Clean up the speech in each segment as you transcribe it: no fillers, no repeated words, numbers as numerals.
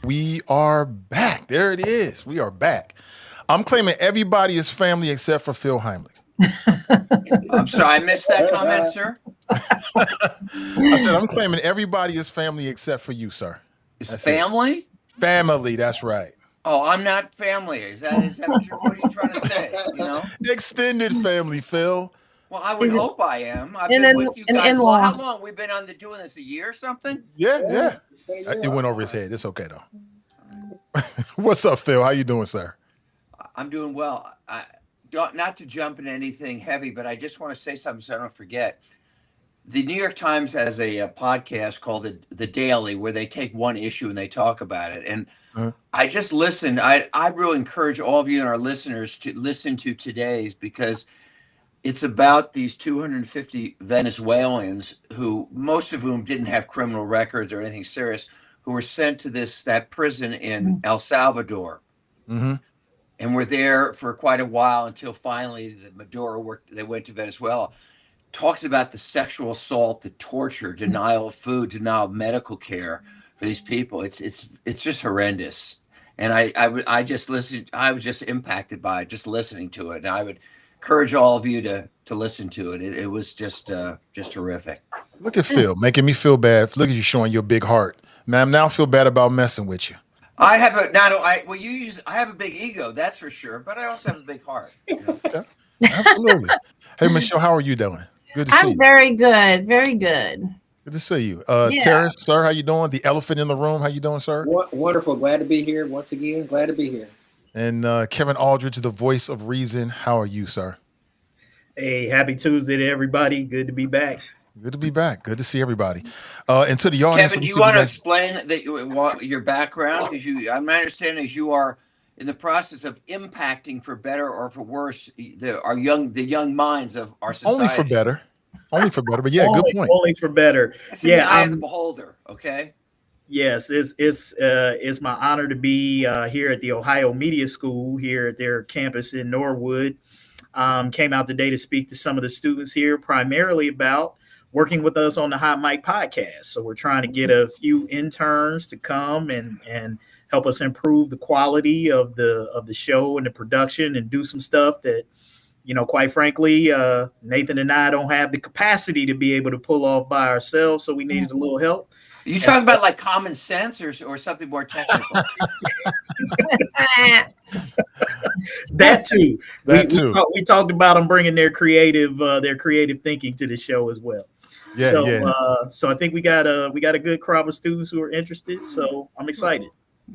We are back. There it is. We are back. I'm claiming everybody is family except for Phil Heimlich. I'm sorry, I missed that comment, sir. I said I'm claiming everybody is family except for you, sir. Is family? Family, that's right. Oh, I'm not family. Is that what are you trying to say? You know? Extended family, Phil. Well, I would hope I am. I've been with you guys. Well, how long? We've been doing this a year or something? Yeah. It went over his head. It's okay though. What's up, Phil? How you doing, sir? I'm doing well. Not to jump into anything heavy, but I just want to say something so I don't forget. The New York Times has a podcast called the Daily, where they take one issue and they talk about it. And I just listened. I really encourage all of you and our listeners to listen to today's, because it's about these 250 Venezuelans who, most of whom didn't have criminal records or anything serious, who were sent to that prison in El Salvador. Mm-hmm. And were there for quite a while until finally they went to Venezuela. Talks about the sexual assault, the torture, denial of food, denial of medical care for these people. It's just horrendous. And I just listened. I was just impacted by it, just listening to it. And I would encourage all of you to listen to it. It was just horrific. Look at Phil making me feel bad. Look at you showing your big heart, man. Now I feel bad about messing with you. I have I have a big ego, that's for sure, but I also have a big heart. You know? Yeah, absolutely. Hey, Michelle, how are you doing? Good to see you. I'm very good. Very good. Good to see you. Tarris, sir, how you doing? The elephant in the room, how you doing, sir? Wonderful. Glad to be here once again. Glad to be here. And Kevin Aldridge, the voice of reason. How are you, sir? Hey, happy Tuesday to everybody. Good to be back. Good to be back. Good to see everybody. And to the audience, Kevin, do you want to explain your background? Because my understanding is you are in the process of impacting for better or for worse the young minds of our society. Only for better. But yeah, good point. Only for better. It's in the eye of the beholder. Okay. Yes, it's my honor to be here at the Ohio Media School here at their campus in Norwood. Came out today to speak to some of the students here, primarily about working with us on the Hot Mic podcast. So we're trying to get a few interns to come and help us improve the quality of the show and the production and do some stuff that quite frankly, Nathan and I don't have the capacity to be able to pull off by ourselves, so we needed a little help. You talking about like common sense or something more technical? That too. We We talked about them bringing their creative thinking to the show as well. So I think we got a good crop of students who are interested. So I'm excited.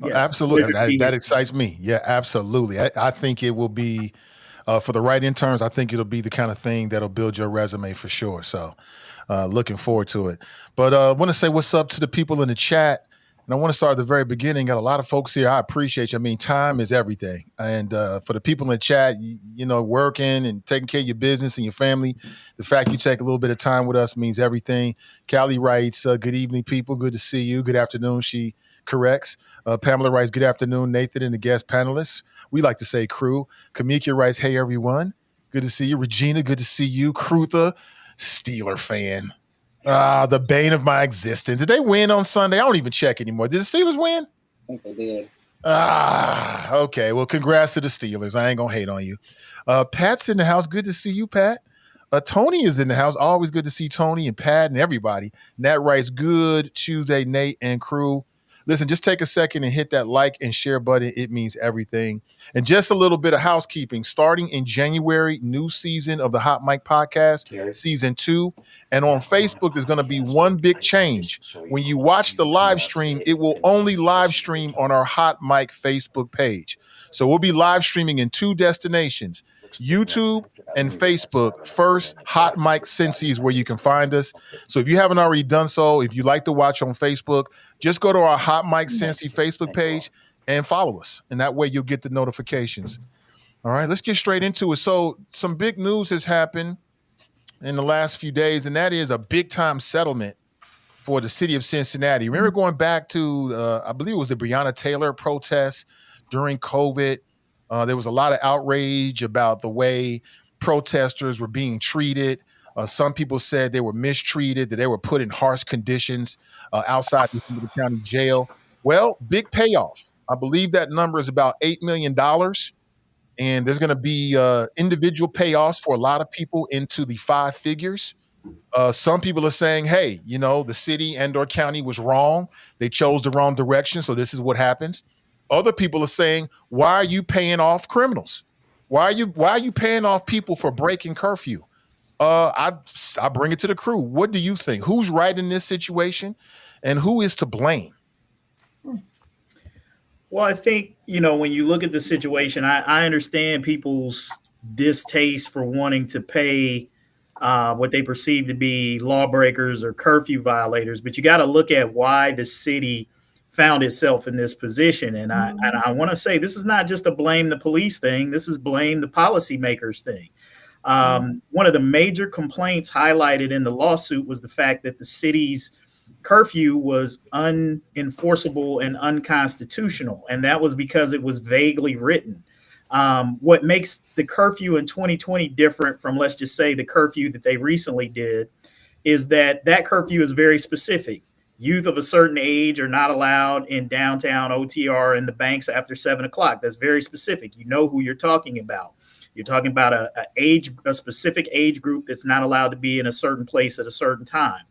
Yeah, absolutely. That excites me. Yeah, absolutely. I think it will be for the right interns. I think it'll be the kind of thing that'll build your resume for sure. So looking forward to it. But I want to say what's up to the people in the chat. And I want to start at the very beginning. Got a lot of folks here. I appreciate you. I mean, time is everything. And for the people in the chat, working and taking care of your business and your family, the fact you take a little bit of time with us means everything. Callie writes, good evening, people. Good to see you. Good afternoon. She corrects. Pamela writes, good afternoon, Nathan and the guest panelists. We like to say crew. Kamika writes, hey, everyone. Good to see you. Regina, good to see you. Crutha, Steeler fan. The bane of my existence. Did they win on Sunday? I don't even check anymore. Did the Steelers win? I think they did. Okay. Well, congrats to the Steelers. I ain't going to hate on you. Pat's in the house. Good to see you, Pat. Tony is in the house. Always good to see Tony and Pat and everybody. Nat writes, good Tuesday, Nate and crew. Listen, just take a second and hit that like and share button. It means everything. And just a little bit of housekeeping. Starting in January, new season of the Hot Mic Podcast, season 2. And on Facebook, there's going to be one big change. When you watch the live stream, it will only live stream on our Hot Mic Facebook page. So we'll be live streaming in 2 destinations, YouTube and Facebook. First, Hot Mic Cincy is where you can find us. So if you haven't already done so, if you like to watch on Facebook, just go to our Hot Mic Cincy Facebook page and follow us. And that way you'll get the notifications. All right, let's get straight into it. So some big news has happened in the last few days, and that is a big-time settlement for the city of Cincinnati. Remember going back to, I believe it was the Breonna Taylor protests during COVID. There was a lot of outrage about the way protesters were being treated. Some people said they were mistreated, that they were put in harsh conditions outside the county jail. Well, big payoff. I believe that number is about $8 million. And there's going to be individual payoffs for a lot of people into the 5 figures. Some people are saying, hey, the city and or county was wrong. They chose the wrong direction. So this is what happens. Other people are saying, why are you paying off criminals? Why are you paying off people for breaking curfew? I bring it to the crew. What do you think? Who's right in this situation and who is to blame? Well, I think, when you look at the situation, I understand people's distaste for wanting to pay what they perceive to be lawbreakers or curfew violators, but you got to look at why the city found itself in this position. And I want to say this is not just a blame the police thing. This is blame the policymakers thing. One of the major complaints highlighted in the lawsuit was the fact that the city's curfew was unenforceable and unconstitutional. And that was because it was vaguely written. What makes the curfew in 2020 different from, let's just say, the curfew that they recently did is that curfew is very specific. Youth of a certain age are not allowed in downtown OTR and the banks after 7 o'clock. That's very specific. You know who you're talking about. You're talking about a specific age group that's not allowed to be in a certain place at a certain time.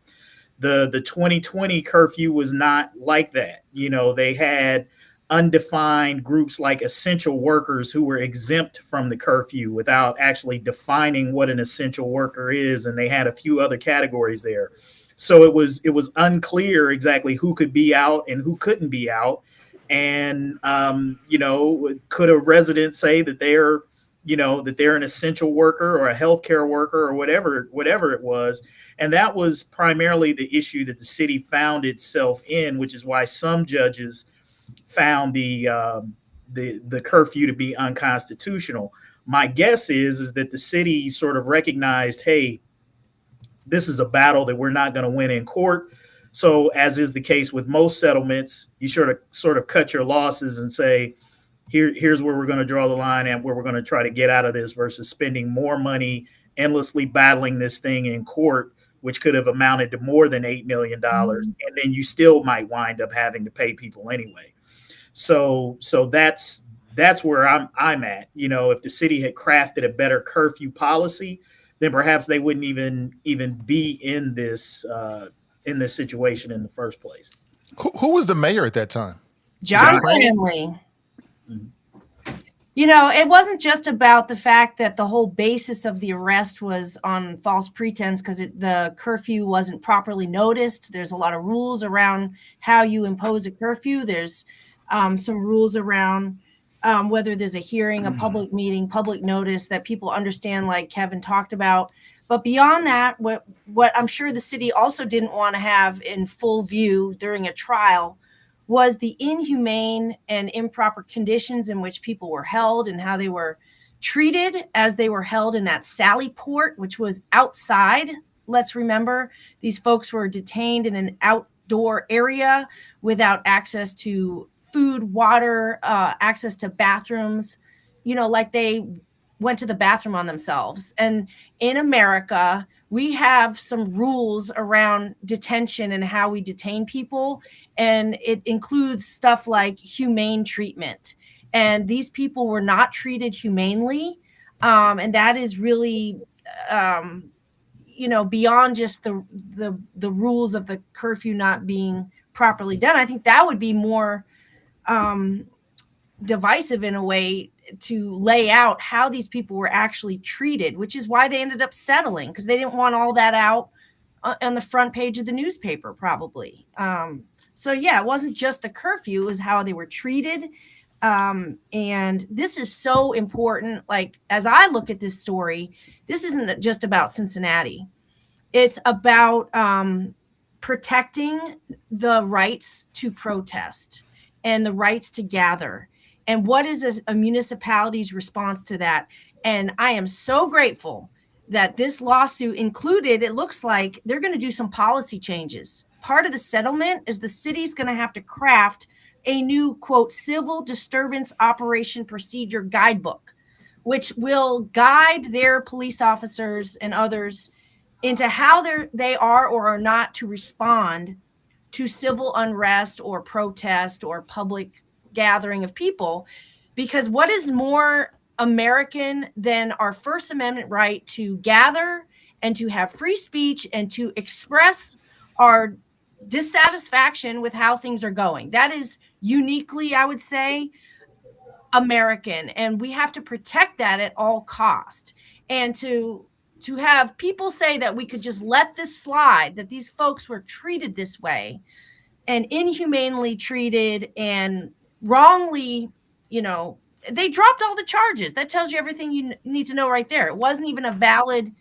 The 2020 curfew was not like that. They had undefined groups like essential workers who were exempt from the curfew without actually defining what an essential worker is. And they had a few other categories there. So it was unclear exactly who could be out and who couldn't be out. And, could a resident say that they're an essential worker or a healthcare worker or whatever it was. And that was primarily the issue that the city found itself in, which is why some judges found the curfew to be unconstitutional. My guess is that the city sort of recognized, hey, this is a battle that we're not going to win in court. So as is the case with most settlements, you sort of cut your losses and say, here's where we're going to draw the line and where we're going to try to get out of this versus spending more money endlessly battling this thing in court, which could have amounted to more than $8 million. And then you still might wind up having to pay people anyway. So that's That's where I'm at. If the city had crafted a better curfew policy, then perhaps they wouldn't even be in this situation in the first place. Who was the mayor at that time? John John Cranley. Mhm. It wasn't just about the fact that the whole basis of the arrest was on false pretense because the curfew wasn't properly noticed. There's a lot of rules around how you impose a curfew. There's some rules around whether there's a hearing, a public meeting, public notice that people understand, like Kevin talked about. But beyond that, what I'm sure the city also didn't want to have in full view during a trial was the inhumane and improper conditions in which people were held and how they were treated as they were held in that Sally Port, which was outside. Let's remember, these folks were detained in an outdoor area without access to food, water, access to bathrooms, like they went to the bathroom on themselves. And in America, we have some rules around detention and how we detain people. And it includes stuff like humane treatment. And these people were not treated humanely. And that is really, beyond just the rules of the curfew not being properly done. I think that would be more divisive in a way to lay out how these people were actually treated, which is why they ended up settling, because they didn't want all that out on the front page of the newspaper, probably. So yeah, it wasn't just the curfew, it was how they were treated. And this is so important. Like, as I look at this story, this isn't just about Cincinnati. It's about protecting the rights to protest and the rights to gather. And what is a municipality's response to that? And I am so grateful that this lawsuit included, it looks like they're going to do some policy changes. Part of the settlement is the city's going to have to craft a new, quote, civil disturbance operation procedure guidebook, which will guide their police officers and others into how they are or are not to respond to civil unrest or protest or public gathering of people. Because what is more American than our First Amendment right to gather and to have free speech and to express our dissatisfaction with how things are going? That is uniquely, I would say, American, and we have to protect that at all cost. And to have people say that we could just let this slide, that these folks were treated this way and inhumanely treated and wrongly, they dropped all the charges. That tells you everything you need to know right there. It wasn't even a valid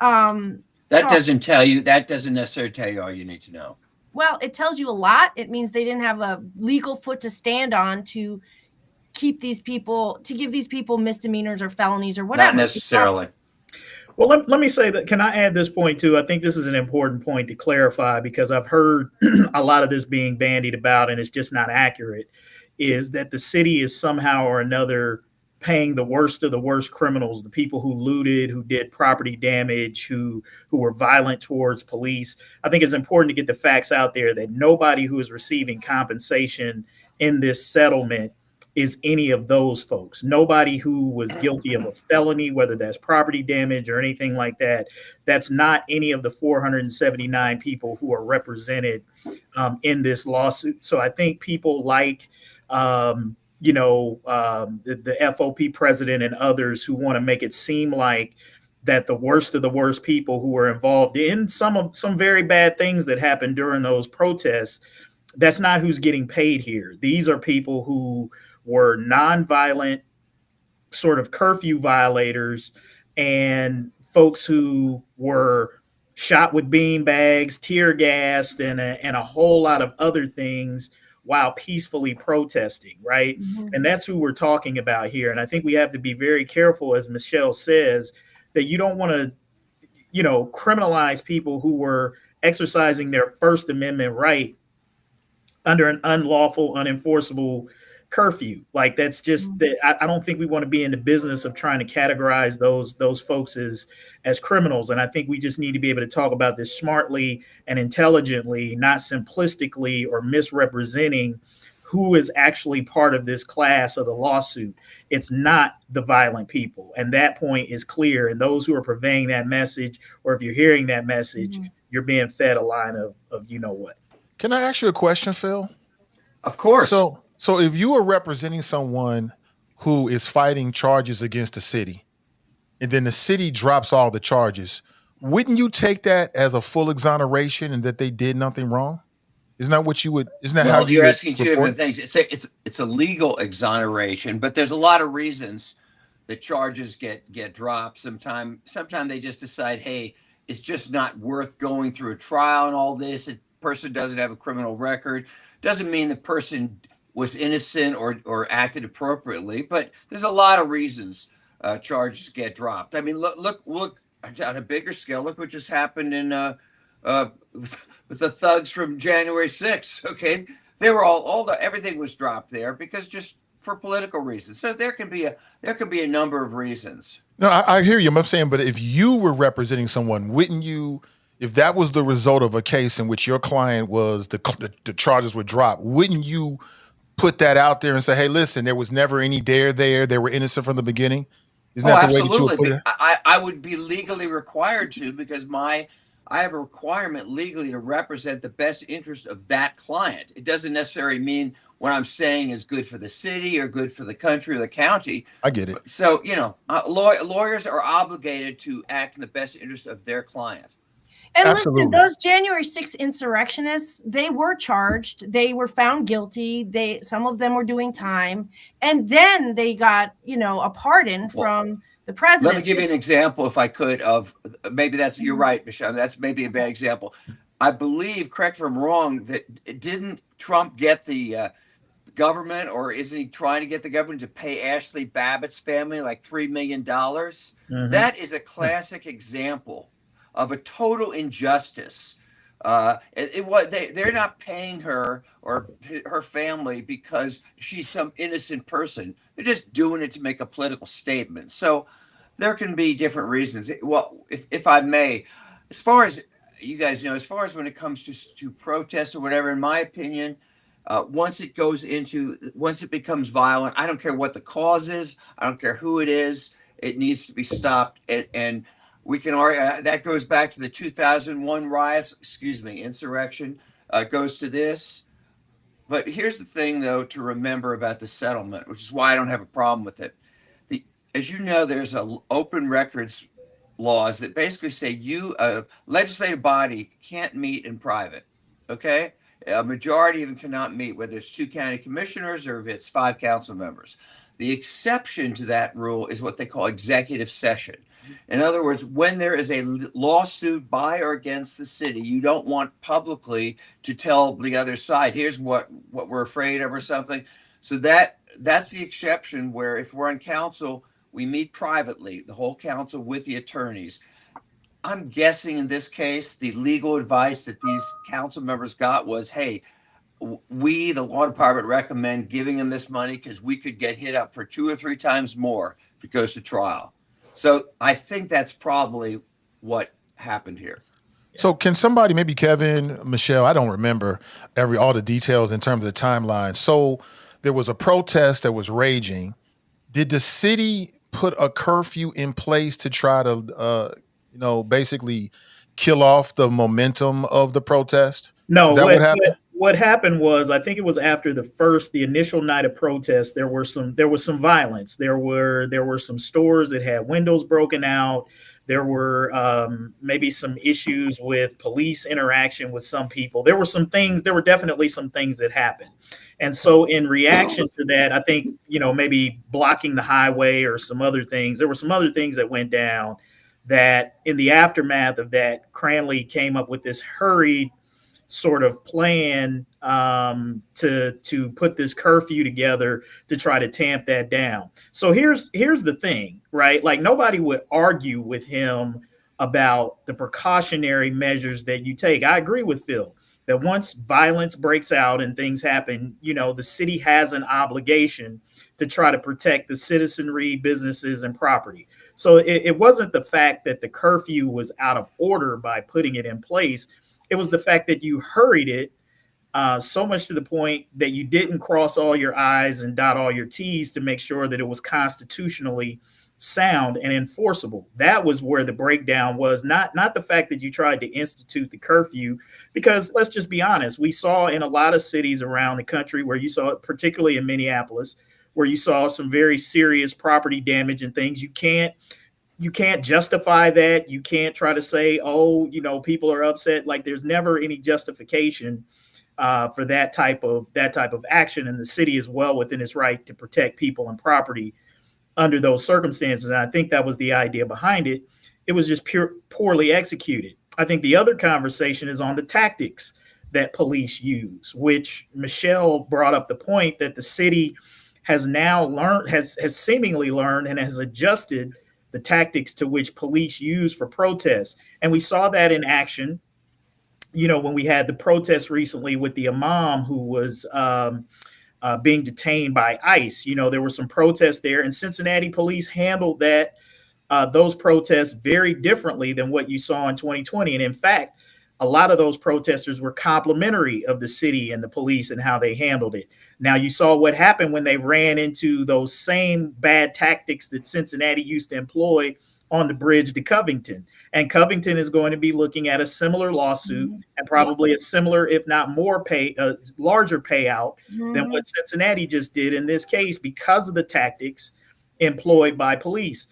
that doesn't necessarily tell you all you need to know. Well, it tells you a lot. It means they didn't have a legal foot to stand on to give these people misdemeanors or felonies or whatever. Not necessarily. Well, let me say that. Can I add this point too? I think this is an important point to clarify, because I've heard a lot of this being bandied about and it's just not accurate, is that the city is somehow or another paying the worst of the worst criminals, the people who looted, who did property damage, who were violent towards police. I think it's important to get the facts out there that nobody who is receiving compensation in this settlement is any of those folks. Nobody who was guilty of a felony, whether that's property damage or anything like that, that's not any of the 479 people who are represented in this lawsuit. So I think people like, the FOP president and others who want to make it seem like that the worst of the worst people who were involved in some very bad things that happened during those protests, that's not who's getting paid here. These are people who were nonviolent sort of curfew violators and folks who were shot with bean bags, tear gassed, and a whole lot of other things while peacefully protesting, right? Mm-hmm. And that's who we're talking about here. And I think we have to be very careful, as Michelle says, that you don't want to, criminalize people who were exercising their First Amendment right under an unlawful, unenforceable curfew. Like, that's just that. I don't think we want to be in the business of trying to categorize those folks as criminals. And I think we just need to be able to talk about this smartly and intelligently, not simplistically or misrepresenting who is actually part of this class of the lawsuit. It's not the violent people. And that point is clear. And those who are purveying that message, or if you're hearing that message, you're being fed a line of you know what. Can I ask you a question, Phil? Of course. So if you are representing someone who is fighting charges against the city, and then the city drops all the charges, wouldn't you take that as a full exoneration and that they did nothing wrong? Isn't that what you would? Isn't that how you're would asking two different things? It's a legal exoneration, but there's a lot of reasons the charges get dropped. Sometimes they just decide, hey, it's just not worth going through a trial and all this. A person doesn't have a criminal record. Doesn't mean the person was innocent or acted appropriately, but there's a lot of reasons charges get dropped. I mean, look on a bigger scale. Look what just happened in with the thugs from January 6th. Okay, they were everything was dropped there because just for political reasons. So there can be a number of reasons. No, I hear you. I'm saying, but if you were representing someone, wouldn't you? If that was the result of a case in which your client was the charges were dropped, wouldn't you put that out there and say, hey, listen, there was never any dare there. They were innocent from the beginning? Isn't that the way that you would put it? I would be legally required to, because I have a requirement legally to represent the best interest of that client. It doesn't necessarily mean what I'm saying is good for the city or good for the country or the county. I get it. So, lawyers are obligated to act in the best interest of their client. And Absolutely. listen, those January 6th insurrectionists, they were charged. They were found guilty. Some of them were doing time. And then they got, a pardon from the president. Let me give you an example, if I could, of maybe you're right, Michelle. That's maybe a bad example. I believe, correct if I'm wrong, that didn't Trump get the government, or isn't he trying to get the government to pay Ashley Babbitt's family like $3 million? Mm-hmm. That is a classic example of a total injustice. They're not paying her or her family because she's some innocent person. They're just doing it to make a political statement. So there can be different reasons. Well, if I may, as far as you guys know, as far as when it comes to protests or whatever, in my opinion, once it becomes violent, I don't care what the cause is. I don't care who it is. It needs to be stopped. And we can argue that goes back to the 2001 riots, insurrection, goes to this. But here's the thing, though, to remember about the settlement, which is why I don't have a problem with it. As you know, there's open records laws that basically say a legislative body can't meet in private. Okay? A majority of them cannot meet, whether it's 2 county commissioners or if it's 5 council members. The exception to that rule is what they call executive session. In other words, when there is a lawsuit by or against the city, you don't want publicly to tell the other side, here's what we're afraid of or something. So that's the exception, where if we're on council, we meet privately, the whole council with the attorneys. I'm guessing in this case, the legal advice that these council members got was, hey, we, the law department, recommend giving them this money because we could get hit up for 2 or 3 times more if it goes to trial. So I think that's probably what happened here. So can somebody, maybe Kevin, Michelle, I don't remember all the details in terms of the timeline. So there was a protest that was raging. Did the city put a curfew in place to try to, basically kill off the momentum of the protest? No, Is that what happened? What happened was, I think it was after the initial night of protest, there was some violence. There were some stores that had windows broken out. There were maybe some issues with police interaction with some people. There were definitely some things that happened. And so in reaction to that, I think, maybe blocking the highway or some other things, there were some other things that went down that in the aftermath of that, Cranley came up with this hurried sort of plan to put this curfew together to try to tamp that down. So here's the thing, right? Like, nobody would argue with him about the precautionary measures that you take. I agree with Phil that once violence breaks out and things happen, the city has an obligation to try to protect the citizenry, businesses, and property. So it wasn't the fact that the curfew was out of order by putting it in place. It was the fact that you hurried it so much to the point that you didn't cross all your I's and dot all your T's to make sure that it was constitutionally sound and enforceable. That was where the breakdown was, not the fact that you tried to institute the curfew, because let's just be honest, we saw in a lot of cities around the country where you saw it, particularly in Minneapolis, where you saw some very serious property damage and things. You can't justify that. You can't try to say, oh, people are upset. Like, there's never any justification for that type of action, and the city is well within its right to protect people and property under those circumstances. And I think that was the idea behind it. It was just poorly executed. I think the other conversation is on the tactics that police use, which Michelle brought up the point that the city has now learned, has seemingly learned, and has adjusted the tactics to which police use for protests. And we saw that in action, when we had the protest recently with the imam who was being detained by ICE. There were some protests there, and Cincinnati police handled those protests very differently than what you saw in 2020. And in fact, a lot of those protesters were complimentary of the city and the police and how they handled it. Now, you saw what happened when they ran into those same bad tactics that Cincinnati used to employ on the bridge to Covington. And Covington is going to be looking at a similar lawsuit and probably a similar, if not more larger payout than what Cincinnati just did in this case, because of the tactics employed by police.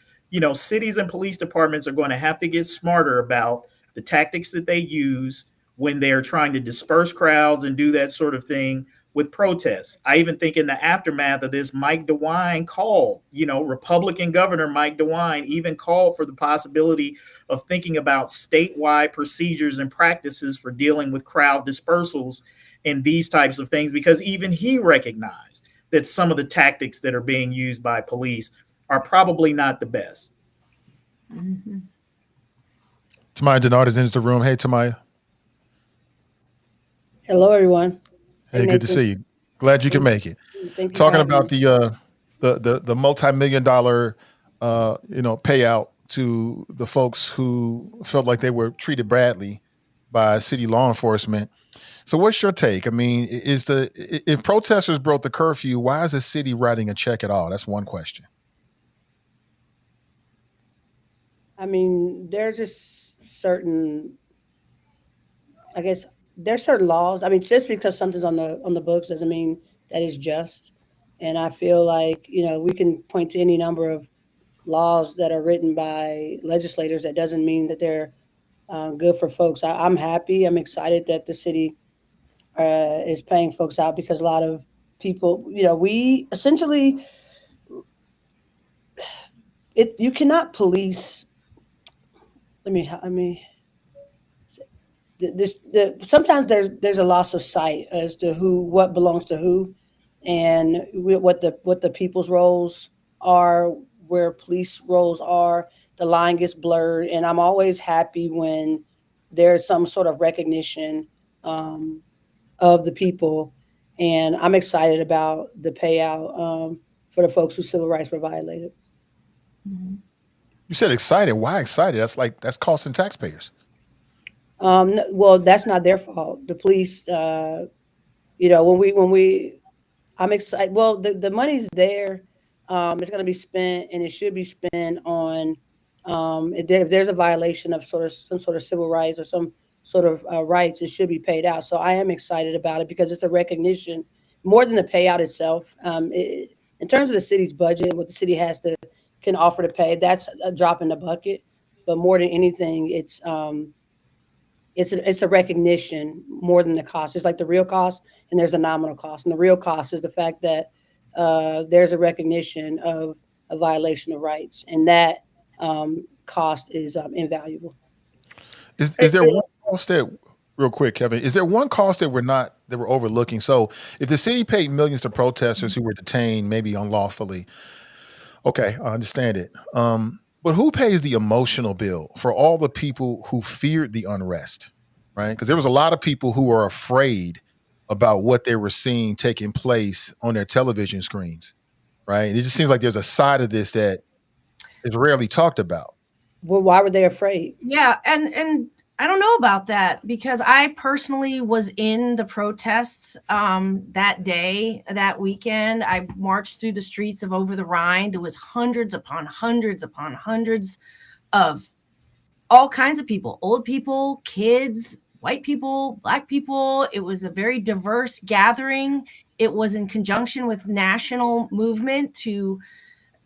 Cities and police departments are going to have to get smarter about the tactics that they use when they're trying to disperse crowds and do that sort of thing with protests. I even think in the aftermath of this, Mike DeWine called, Republican Governor Mike DeWine even called for the possibility of thinking about statewide procedures and practices for dealing with crowd dispersals and these types of things, because even he recognized that some of the tactics that are being used by police are probably not the best. Mm-hmm. Tamaya Denard is into the room. Hey, Tamaya. Hello, everyone. Hey, good to see you. Glad you can make it. Thank you. Talking about the multi-million-dollar payout to the folks who felt like they were treated badly by city law enforcement. So what's your take? I mean, if protesters broke the curfew, why is the city writing a check at all? That's one question. I mean, there's just certain, I guess, there's certain laws. I mean, just because something's on the books doesn't mean that it's just. And I feel like, we can point to any number of laws that are written by legislators. That doesn't mean that they're good for folks. I'm happy. I'm excited that the city is paying folks out, because a lot of people, we essentially, you cannot police. Sometimes there's a loss of sight as to what belongs to who, and what the people's roles are, where police roles are. The line gets blurred, and I'm always happy when there's some sort of recognition of the people, and I'm excited about the payout for the folks whose civil rights were violated. Mm-hmm. You said excited. Why excited? That's costing taxpayers. Well, that's not their fault. The police, I'm excited. Well, the money's there. It's going to be spent, and it should be spent on if there's a violation of some sort of civil rights or some sort of rights, it should be paid out. So I am excited about it, because it's a recognition more than the payout itself. In terms of the city's budget, what the city can offer to pay, that's a drop in the bucket. But more than anything, it's a recognition more than the cost. It's like the real cost, and there's a nominal cost. And the real cost is the fact that there's a recognition of a violation of rights, and that cost is invaluable. Is there one cost real quick, Kevin? Is there one cost that we're overlooking? So if the city paid millions to protesters who were detained, maybe unlawfully, okay, I understand it. But who pays the emotional bill for all the people who feared the unrest, right? Because there was a lot of people who were afraid about what they were seeing taking place on their television screens, right? And it just seems like there's a side of this that is rarely talked about. Well, why were they afraid? Yeah, and I don't know about that because I personally was in the protests that day, that weekend. I marched through the streets of Over the Rhine. There was hundreds upon hundreds upon hundreds of all kinds of people, old people, kids, white people, black people. It was a very diverse gathering. It was in conjunction with national movement to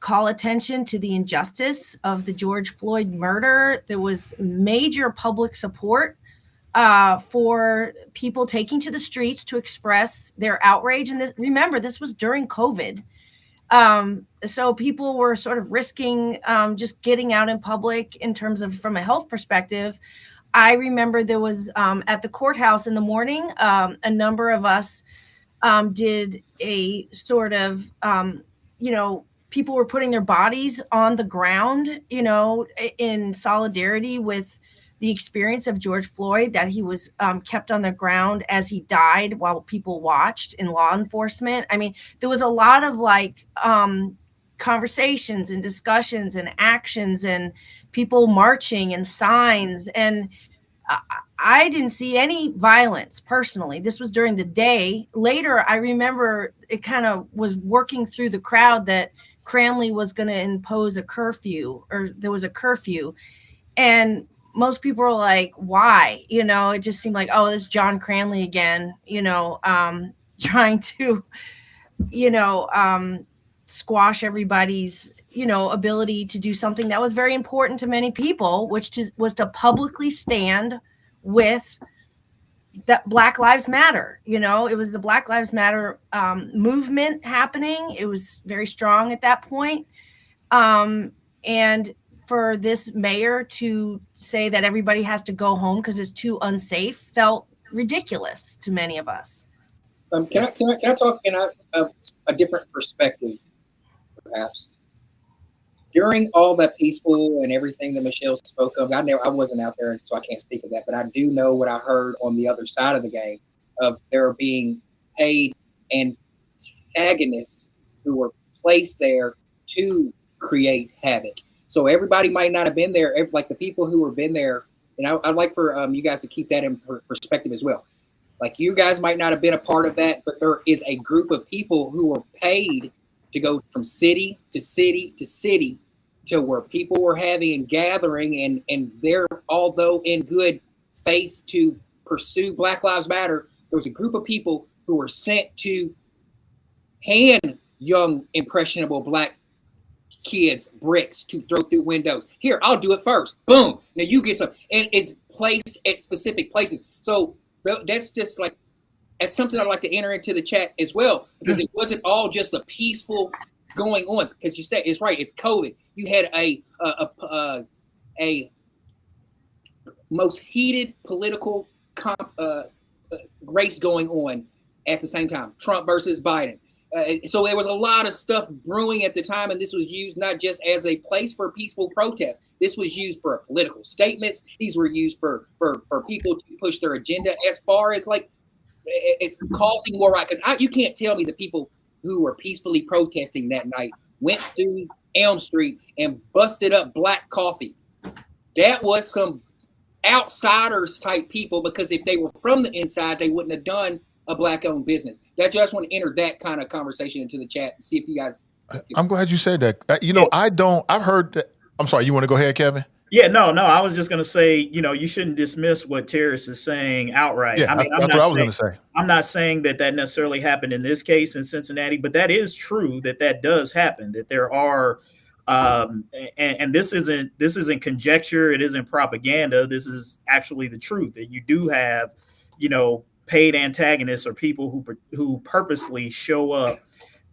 call attention to the injustice of the George Floyd murder. There was major public support for people taking to the streets to express their outrage. And remember, this was during COVID. So people were sort of risking just getting out in public in terms of from a health perspective. I remember there was at the courthouse in the morning, a number of us did a sort of, people were putting their bodies on the ground, in solidarity with the experience of George Floyd, that he was kept on the ground as he died while people watched in law enforcement. I mean, there was a lot of conversations and discussions and actions and people marching and signs. And I didn't see any violence personally. This was during the day. Later, I remember it kind of was working through the crowd that Cranley was going to impose a curfew, or there was a curfew. And most people were like, why? It just seemed like, oh, this is John Cranley again, trying to, squash everybody's, ability to do something that was very important to many people, which was to publicly stand with that Black Lives Matter. It was the Black Lives Matter movement happening. It was very strong at that point. And for this mayor to say that everybody has to go home because it's too unsafe felt ridiculous to many of us. Can I talk in a different perspective, perhaps? During all that peaceful and everything that Michelle spoke of, I wasn't out there, so I can't speak of that, but I do know what I heard on the other side of the game of there being paid antagonists who were placed there to create havoc. So everybody might not have been there, like the people who have been there, and I'd like for you guys to keep that in perspective as well. Like you guys might not have been a part of that, but there is a group of people who were paid to go from city to city to city to where people were having a gathering, and they're, although in good faith to pursue Black Lives Matter, there was a group of people who were sent to hand young, impressionable Black kids bricks to throw through windows. Here, I'll do it first. Boom. Now you get some, and it's placed at specific places. So that's just like, that's something I'd like to enter into the chat as well, because it wasn't all just a peaceful going on. Because you said it's right. It's COVID. You had a most heated political race going on at the same time. Trump versus Biden. So there was a lot of stuff brewing at the time, and this was used not just as a place for peaceful protest. This was used for political statements. These were used for people to push their agenda, as far as like it's causing more right. Because you can't tell me the people who were peacefully protesting that night went through Elm Street and busted up Black coffee. That was some outsiders type people, because if they were from the inside, they wouldn't have done a Black-owned business. That just want to enter that kind of conversation into the chat and see if you guys. I'm glad you said that. I've heard that. I'm sorry. You want to go ahead, Kevin? Yeah, no. I was just going to say, you shouldn't dismiss what Tarris is saying outright. Yeah, that's what I was going to say. I'm not saying that necessarily happened in this case in Cincinnati, but that is true that does happen, that there are, and this isn't conjecture. It isn't propaganda. This is actually the truth, that you do have, paid antagonists or people who purposely show up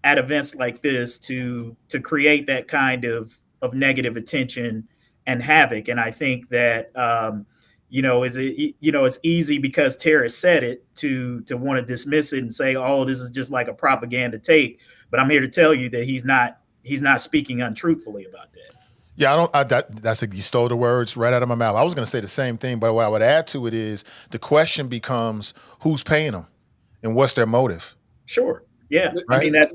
at events like this to create that kind of negative attention and havoc. And I think that it's easy because Tarris said it to want to dismiss it and say, oh, this is just like a propaganda take. But I'm here to tell you that he's not speaking untruthfully about that. Yeah, you stole the words right out of my mouth. I was going to say the same thing, but what I would add to it is the question becomes who's paying them and what's their motive. Sure. Yeah. Right? I mean, that's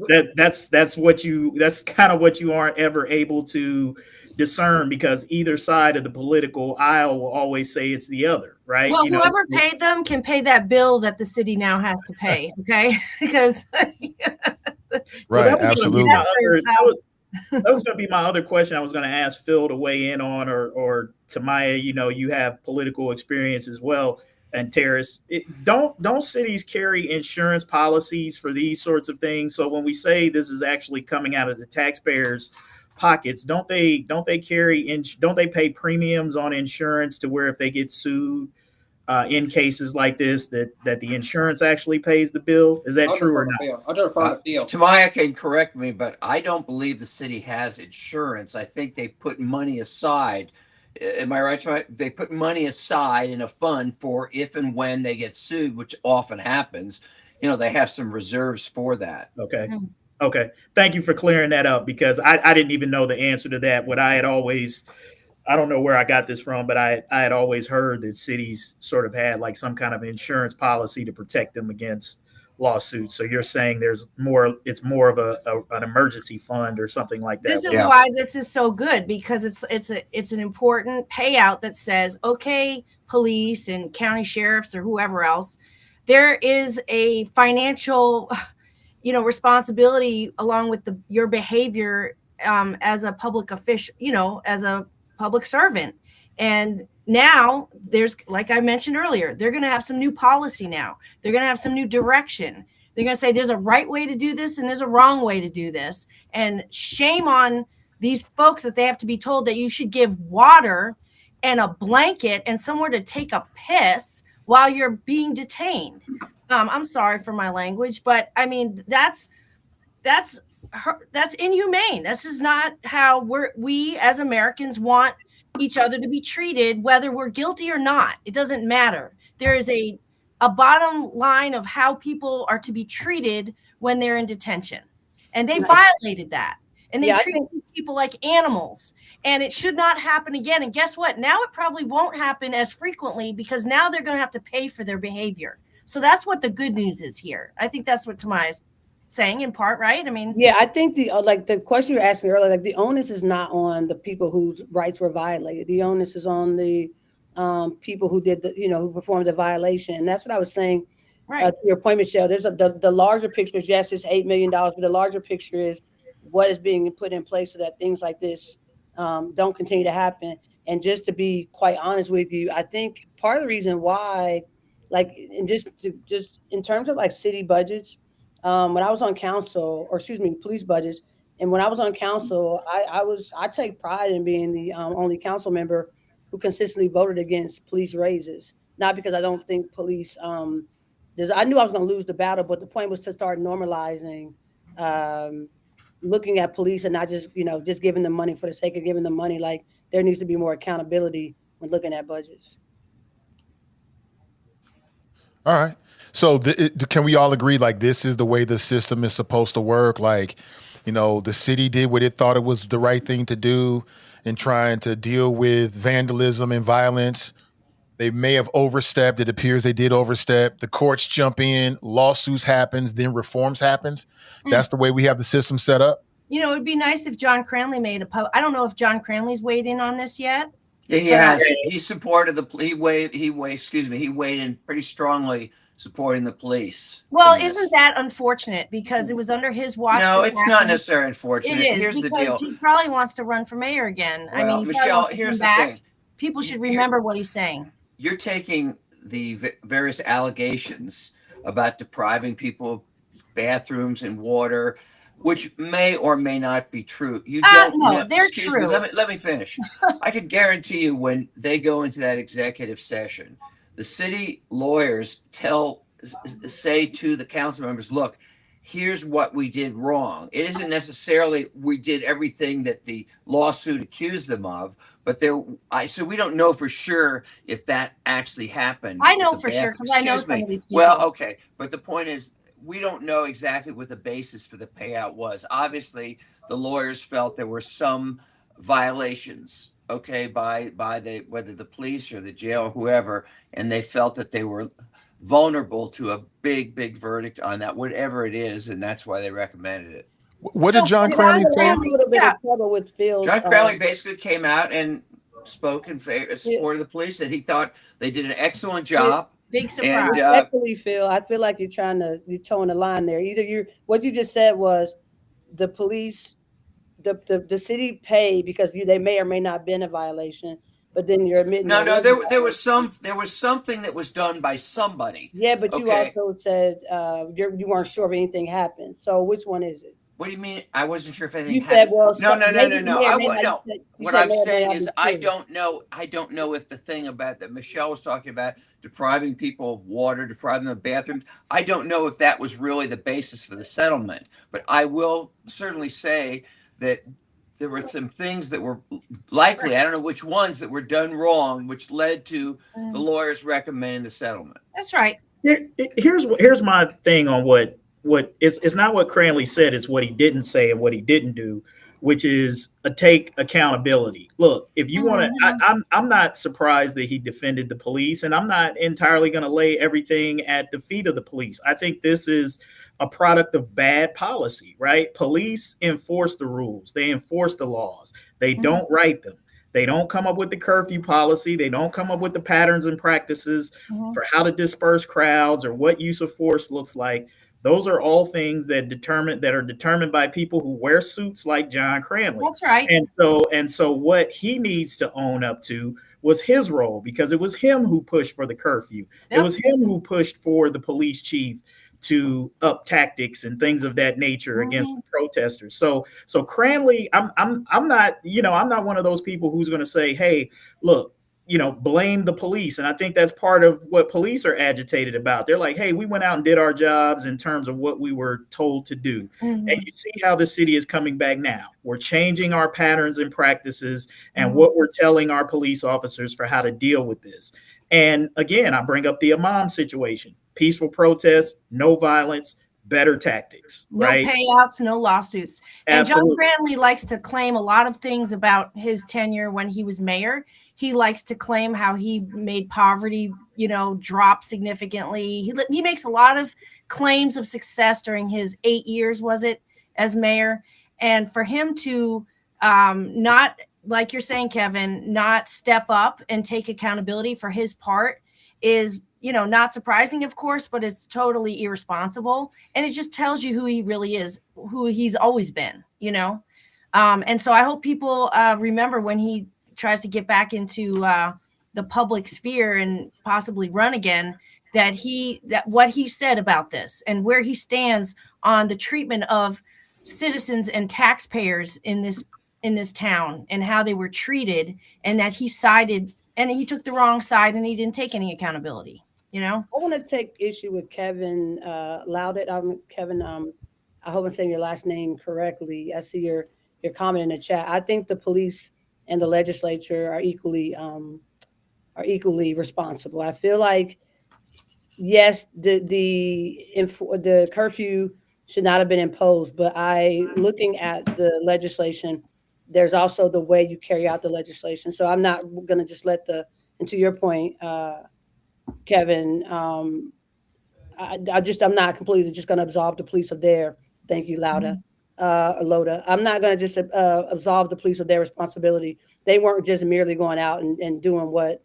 kind of what you aren't ever able to discern, because either side of the political aisle will always say it's the other, right? Well, whoever paid them can pay that bill that the city now has to pay. Okay, because Right, absolutely. That was going to be my other question. I was going to ask Phil to weigh in on, or Tamaya. You have political experience as well, and Tarris. Don't cities carry insurance policies for these sorts of things? So when we say this is actually coming out of the taxpayers' pockets, don't they pay premiums on insurance to where if they get sued in cases like this, that the insurance actually pays the bill? Is that true or not? I'll defer to Phil. Tamaya can correct me, but I don't believe the city has insurance. I think they put money aside. Am I right, Tamaya? They put money aside in a fund for if and when they get sued, which often happens. They have some reserves for that. Okay. Okay. Thank you for clearing that up, because I didn't even know the answer to that. What I had always, I don't know where I got this from, but I had always heard that cities sort of had like some kind of insurance policy to protect them against lawsuits. So you're saying it's more of an emergency fund or something like that. This is why this is so good, because it's an important payout that says, okay, police and county sheriffs or whoever else, there is a financial responsibility along with your behavior as a public official, as a public servant. And now there's, like I mentioned earlier, they're going to have some new policy now. They're going to have some new direction. They're going to say there's a right way to do this and there's a wrong way to do this. And shame on these folks that they have to be told that you should give water and a blanket and somewhere to take a piss while you're being detained. I'm sorry for my language, but I mean, that's inhumane. This is not how we as Americans want each other to be treated, whether we're guilty or not. It doesn't matter. There is a bottom line of how people are to be treated when they're in detention. And they violated that. And they treat these people like animals. And it should not happen again. And guess what? Now it probably won't happen as frequently, because now they're going to have to pay for their behavior. So that's what the good news is here. I think that's what Tamaya's saying in part, right? I mean, yeah, I think the question you were asking earlier, like the onus is not on the people whose rights were violated. The onus is on the people who did who performed the violation. And that's what I was saying. Right. To your point, Michelle, there's the larger picture is, yes, it's $8 million, but the larger picture is what is being put in place so that things like this don't continue to happen. And just to be quite honest with you, I think part of the reason why, just in terms of like city budgets, when I was on council, police budgets, and when I was on council, I take pride in being the only council member who consistently voted against police raises. Not because I don't think police. I knew I was going to lose the battle, but the point was to start normalizing looking at police and not just giving them money for the sake of giving them money. Like, there needs to be more accountability when looking at budgets. All right. So can we all agree, like, this is the way the system is supposed to work? Like, the city did what it thought it was the right thing to do in trying to deal with vandalism and violence. They may have overstepped. It appears they did overstep. The courts jump in, lawsuits happens, then reforms happens. That's the way we have the system set up. It would be nice if John Cranley made I don't know if John Cranley's weighed in on this yet. Yeah, he has. He supported he weighed in pretty strongly supporting the police. Well, isn't that unfortunate? Because it was under his watch. No, it's not necessarily unfortunate. It is. Here's the deal. He probably wants to run for mayor again. Well, I mean, Michelle, here's the thing. People should remember what he's saying. You're taking the various allegations about depriving people of bathrooms and water, which may or may not be true. You don't know. They're true. Let me finish. I can guarantee you, when they go into that executive session, the city lawyers say to the council members, look, here's what we did wrong. It isn't necessarily we did everything that the lawsuit accused them of, but so we don't know for sure if that actually happened. I know for sure, because I know some of these people. Well, okay, but the point is, we don't know exactly what the basis for the payout was. Obviously, the lawyers felt there were some violations, okay, by whether the police or the jail or whoever, and they felt that they were vulnerable to a big verdict on that, whatever it is, and that's why they recommended it. What did John Cranley say? A little bit of trouble with Fields. John Cranley basically came out and spoke in support of the police, that he thought they did an excellent job. Big surprise. And Respectfully, Phil, I feel like you're towing the line there. Either what you just said was the police, the city paid because they may or may not have been a violation, but then you're admitting there was something that was done by somebody. Yeah, but you also said you weren't sure if anything happened. So which one is it? What do you mean? I wasn't sure if anything you happened. Said, well, no. What I'm saying is I don't know if the thing about that Michelle was talking about, depriving people of water, depriving them of bathrooms, I don't know if that was really the basis for the settlement. But I will certainly say that there were some things that were likely, I don't know which ones, that were done wrong, which led to the lawyers recommending the settlement. That's right. Here's my thing on what it's not what Cranley said, it's what he didn't say and what he didn't do, which is take accountability. Look, if you want to, I'm not surprised that he defended the police, and I'm not entirely going to lay everything at the feet of the police. I think this is a product of bad policy, right? Police enforce the rules. They enforce the laws. They don't write them. They don't come up with the curfew policy. They don't come up with the patterns and practices for how to disperse crowds or what use of force looks like. Those are all things that are determined by people who wear suits like John Cranley. That's right. And so what he needs to own up to was his role, because it was him who pushed for the curfew. Yep. It was him who pushed for the police chief to up tactics and things of that nature against the protesters. So Cranley, I'm not one of those people who's going to say, hey, look, blame the police. And I think that's part of what police are agitated about. They're like, hey, we went out and did our jobs in terms of what we were told to do. And you see how the city is coming back now. We're changing our patterns and practices and what we're telling our police officers for how to deal with this. And again, I bring up the Imam situation. Peaceful protests, no violence, better tactics, no right? Payouts, no lawsuits. Absolutely. And John Cranley likes to claim a lot of things about his tenure when he was mayor. He likes to claim how he made poverty, drop significantly. He makes a lot of claims of success during his 8 years, was it, as mayor? And for him to not, like you're saying, Kevin, not step up and take accountability for his part is, not surprising, of course, but it's totally irresponsible. And it just tells you who he really is, who he's always been, And so I hope people remember when he tries to get back into the public sphere and possibly run again, that what he said about this and where he stands on the treatment of citizens and taxpayers in this town and how they were treated, and that he sided and he took the wrong side and he didn't take any accountability. I want to take issue with Kevin Loudit. Kevin, I hope I'm saying your last name correctly. I see your comment in the chat. I think the police and the legislature are equally responsible. I feel like, yes, the curfew should not have been imposed, but looking at the legislation, there's also the way you carry out the legislation. So I'm not going to just and to your point, Kevin, I'm not completely just going to absolve the police of their, thank you, Loda. I'm not going to just absolve the police of their responsibility. They weren't just merely going out and doing what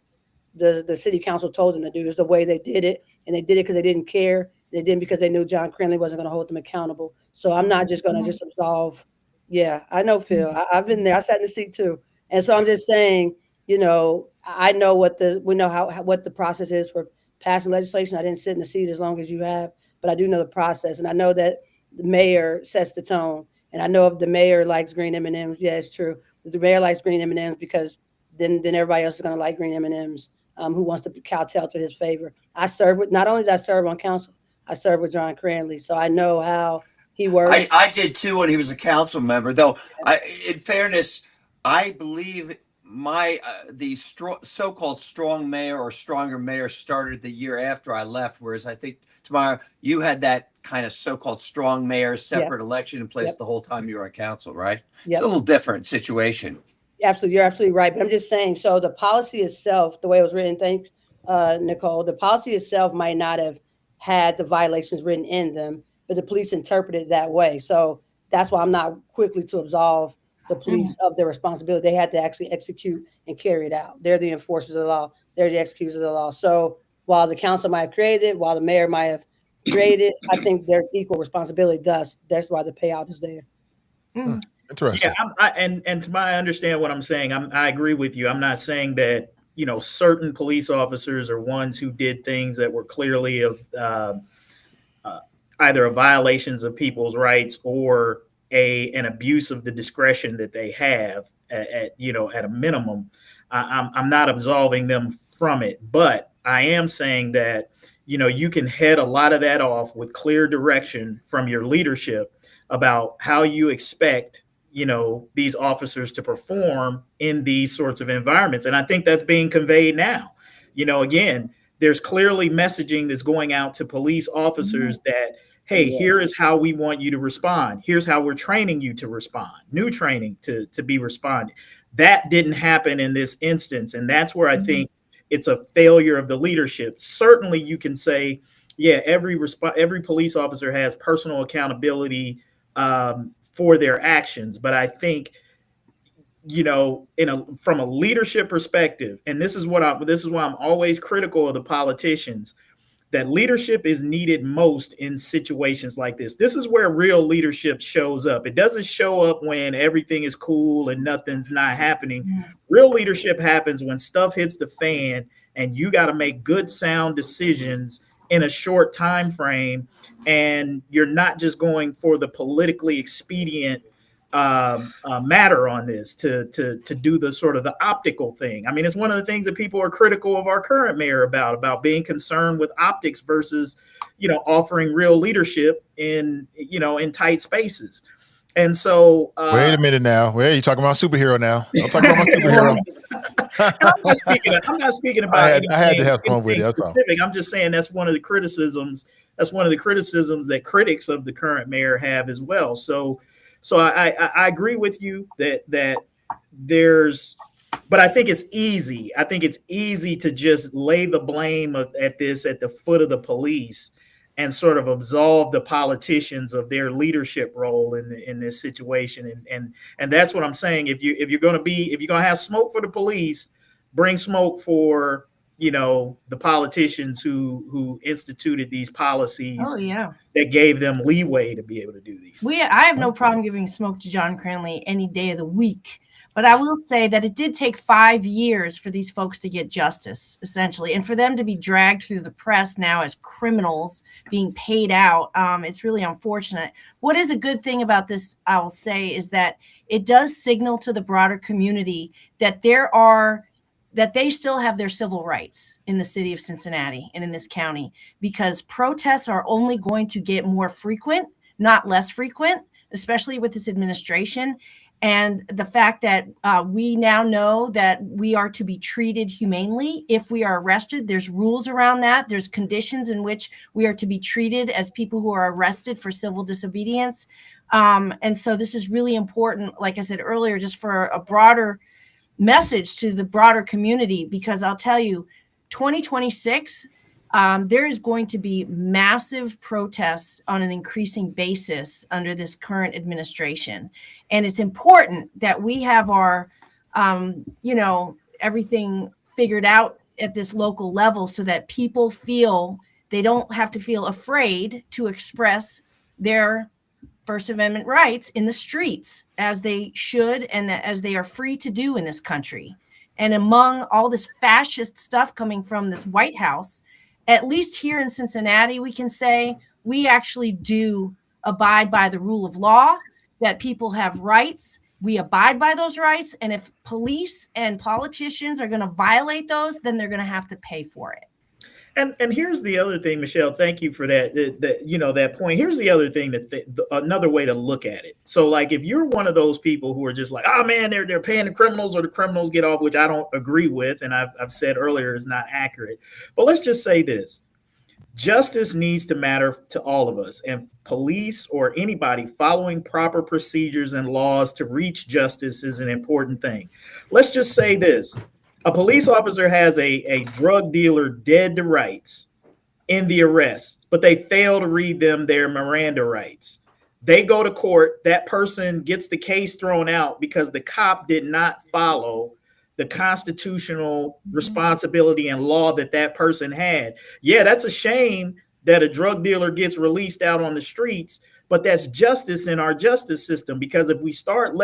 the city council told them to do. Is the way they did it, and they did it because they didn't care. They didn't because they knew John Cranley wasn't going to hold them accountable. So I'm not just going to just absolve. Yeah, I know, Phil. I've been there. I sat in the seat too, and so I'm just saying, I know what the process is for passing legislation. I didn't sit in the seat as long as you have, but I do know the process, and I know that the mayor sets the tone. And I know if the mayor likes green M&Ms, yeah, it's true. If the mayor likes green M&Ms, because then everybody else is going to like green M&Ms. Who wants to kowtow to his favor? Not only did I serve on council, I served with John Cranley, so I know how he works. I did too when he was a council member. Though, in fairness, I believe the so-called strong mayor or stronger mayor started the year after I left, whereas I think, Tamara, you had that kind of so-called strong mayor separate election in place the whole time you were on council, right? It's a little different situation. Absolutely, you're absolutely right. But I'm just saying, so the policy itself, the way it was written, thanks, Nicole, the policy itself might not have had the violations written in them, but the police interpreted it that way. So that's why I'm not quickly to absolve the police of their responsibility. They had to actually execute and carry it out. They're the enforcers of the law. They're the executors of the law. So while the council might have created it, while the mayor might have created, I think there's equal responsibility. Thus, that's why the payout is there. Interesting. Yeah, and to my understand what I'm saying, I agree with you. I'm not saying that, you know, certain police officers are ones who did things that were clearly either a violations of people's rights or an abuse of the discretion that they have at a minimum. I'm not absolving them from it, but I am saying that, you know, you can head a lot of that off with clear direction from your leadership about how you expect, you know, these officers to perform in these sorts of environments. And I think that's being conveyed now. You know, again, there's clearly messaging that's going out to police officers that, hey, here is how we want you to respond. Here's how we're training you to respond. New training to be responded. That didn't happen in this instance. And that's where I think it's a failure of the leadership. Certainly you can say, yeah, every police officer has personal accountability for their actions. But I think, you know, from a leadership perspective, and this is why I'm always critical of the politicians, that leadership is needed most in situations like this. This is where real leadership shows up. It doesn't show up when everything is cool and nothing's not happening. Real leadership happens when stuff hits the fan and you got to make good, sound decisions in a short time frame. And you're not just going for the politically expedient matter on this to do the sort of the optical thing. I mean, it's one of the things that people are critical of our current mayor about being concerned with optics versus, you know, offering real leadership in tight spaces. And so wait a minute now. Well, you're talking about superhero now. I'm talking about my superhero. I'm not speaking about I had to have fun with it. That's all. I'm just saying that's one of the criticisms. That's one of the criticisms that critics of the current mayor have as well. So I agree with you that there's, but I think it's easy. I think it's easy to just lay the blame at the foot of the police and sort of absolve the politicians of their leadership role in this situation. And that's what I'm saying. If you're going to have smoke for the police, bring smoke for, you know, the politicians who instituted these policies that gave them leeway to be able to do these. I have no problem giving smoke to John Cranley any day of the week. But I will say that it did take 5 years for these folks to get justice, essentially, and for them to be dragged through the press now as criminals being paid out. It's really unfortunate. What is a good thing about this, I will say, is that it does signal to the broader community that they still have their civil rights in the city of Cincinnati and in this county, because protests are only going to get more frequent, not less frequent, especially with this administration. And the fact that we now know that we are to be treated humanely if we are arrested. There's rules around that. There's conditions in which we are to be treated as people who are arrested for civil disobedience. And so this is really important, like I said earlier, just for a broader message to the broader community, because I'll tell you, 2026, there is going to be massive protests on an increasing basis under this current administration. And it's important that we have our, everything figured out at this local level so that people feel they don't have to feel afraid to express their First Amendment rights in the streets, as they should and as they are free to do in this country. And among all this fascist stuff coming from this White House, at least here in Cincinnati, we can say we actually do abide by the rule of law, that people have rights. We abide by those rights. And if police and politicians are going to violate those, then they're going to have to pay for it. And here's the other thing, Michelle, thank you for that, that point. Here's the other thing, another way to look at it. So like, if you're one of those people who are just like, oh man, they're paying the criminals or the criminals get off, which I don't agree with. And I've said earlier is not accurate, but let's just say this. Justice needs to matter to all of us, and police or anybody following proper procedures and laws to reach justice is an important thing. Let's just say this. A police officer has a drug dealer dead to rights in the arrest, but they fail to read them their Miranda rights. They go to court. That person gets the case thrown out because the cop did not follow the constitutional responsibility and law that that person had. Yeah, that's a shame that a drug dealer gets released out on the streets, but that's justice in our justice system. Because if we start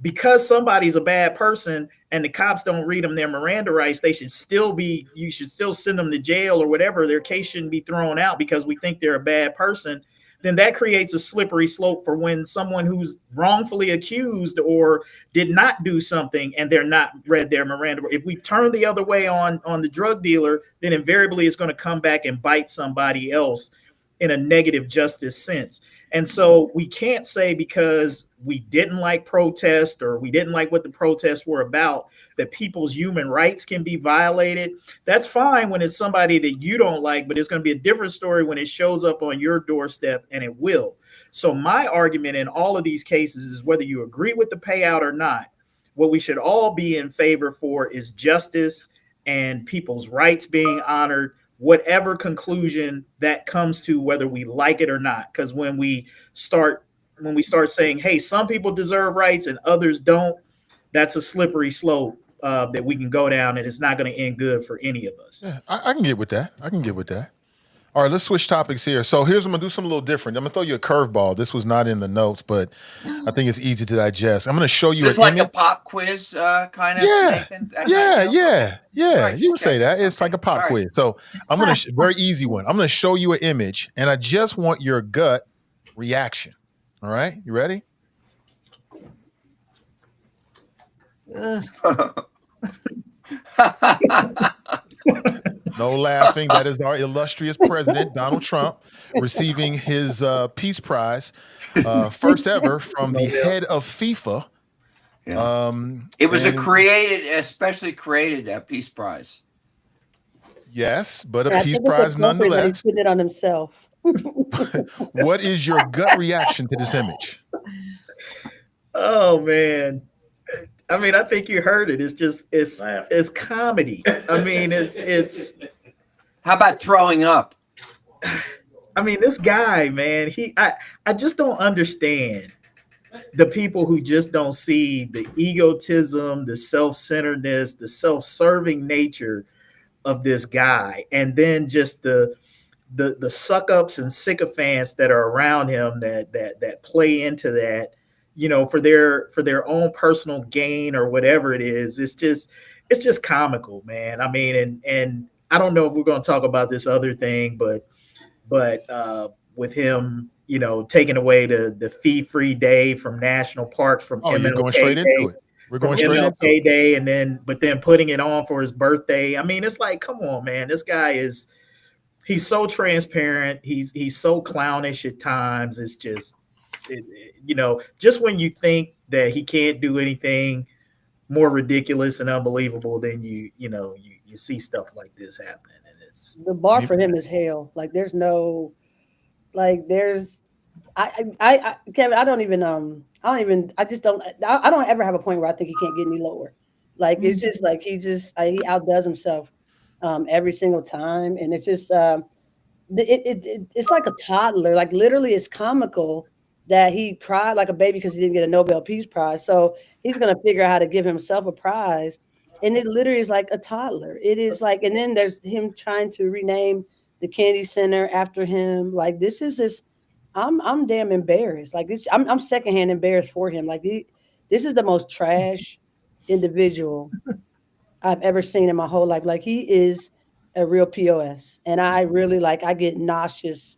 because somebody's a bad person and the cops don't read them their Miranda rights, you should still send them to jail or whatever. Their case shouldn't be thrown out because we think they're a bad person. Then that creates a slippery slope for when someone who's wrongfully accused or did not do something and they're not read their Miranda. If we turn the other way on the drug dealer, then invariably it's going to come back and bite somebody else in a negative justice sense. And so we can't say because we didn't like protest or we didn't like what the protests were about that people's human rights can be violated. That's fine when it's somebody that you don't like, but it's going to be a different story when it shows up on your doorstep, and it will. So my argument in all of these cases is whether you agree with the payout or not, what we should all be in favor for is justice and people's rights being honored, whatever conclusion that comes to, whether we like it or not. Because when we start saying, hey, some people deserve rights and others don't, that's a slippery slope that we can go down, and it's not going to end good for any of us. Yeah, I can get with that. All right, let's switch topics here. So I'm going to do something a little different. I'm going to throw you a curveball. This was not in the notes, but I think it's easy to digest. I'm going to show you Is this like a pop quiz kind of Nathan? Yeah. Right, You can say that. It's like a pop All quiz. So I'm going to, very easy one. I'm going to show you an image, and I just want your gut reaction. All right, you ready? No laughing. That is our illustrious president, Donald Trump, receiving his Peace Prize, first ever from the head of FIFA. Yeah. It was especially created Peace Prize. Yes, but a Peace Prize nonetheless. He put it on himself. What is your gut reaction to this image? Oh man. I mean, I think you heard it. It's comedy. I mean, it's. How about throwing up? I mean, this guy, man, I just don't understand the people who just don't see the egotism, the self-centeredness, the self-serving nature of this guy, and then just the suck-ups and sycophants that are around him that play into that. You know, for their own personal gain or whatever it is. It's just comical, man. I mean, and I don't know if we're going to talk about this other thing, but with him, you know, taking away the fee-free day from national parks from MLK you're going straight into it. We're going straight into MLK Day, and then putting it on for his birthday. I mean, it's like, come on, man. This guy he's so transparent. He's so clownish at times. It's just. You know, just when you think that he can't do anything more ridiculous and unbelievable, then you see stuff like this happening, and it's the bar for him is hell. Like I Kevin, I don't ever have a point where I think he can't get any lower. Like it's just like he outdoes himself every single time, and it's just it's like a toddler. Like literally, it's comical that he cried like a baby because he didn't get a Nobel Peace Prize. So he's going to figure out how to give himself a prize. And it literally is like a toddler. It is like, and then there's him trying to rename the Kennedy Center after him. Like this is just, I'm damn embarrassed. Like this, I'm secondhand embarrassed for him. Like this is the most trash individual I've ever seen in my whole life. Like he is a real POS. And I really I get nauseous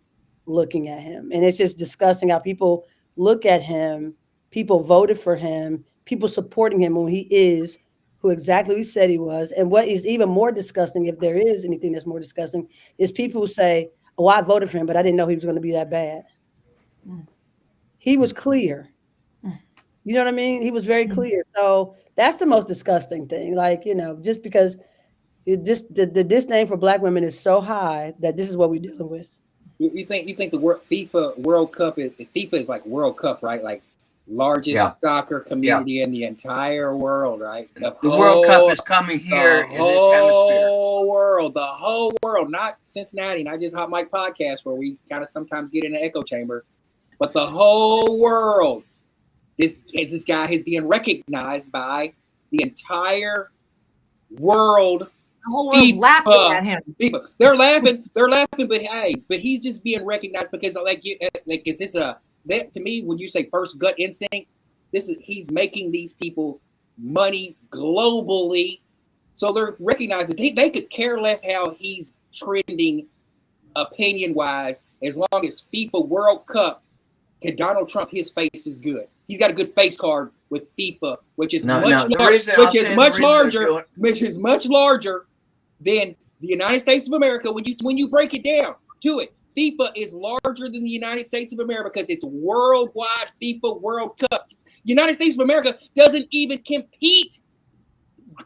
looking at him, and it's just disgusting how people look at him. People voted for him, people supporting him when he is who exactly we said he was. And what is even more disgusting, if there is anything that's more disgusting, is people who say, oh, I voted for him, but I didn't know he was going to be that bad. He was clear. You know what I mean? He was very clear. So that's the most disgusting thing. Like, you know, just because the disdain for Black women is so high that this is what we're dealing with. You think the FIFA World Cup is like World Cup, right? Like largest soccer community in the entire world, right? The World Cup is coming here in this hemisphere. The whole world, not Cincinnati, not just Hot Mic Podcast, where we kind of sometimes get in an echo chamber. But the whole world, this guy is being recognized by the entire world. The whole world laughing at him. FIFA. They're laughing, but hey, but he's just being recognized because is this that to me, when you say first gut instinct, he's making these people money globally. So they're recognizing they could care less how he's trending opinion wise, as long as FIFA World Cup to Donald Trump, his face is good. He's got a good face card with FIFA, which is much larger than the United States of America. When you break it down to it, FIFA is larger than the United States of America because it's worldwide FIFA World Cup. United States of America doesn't even compete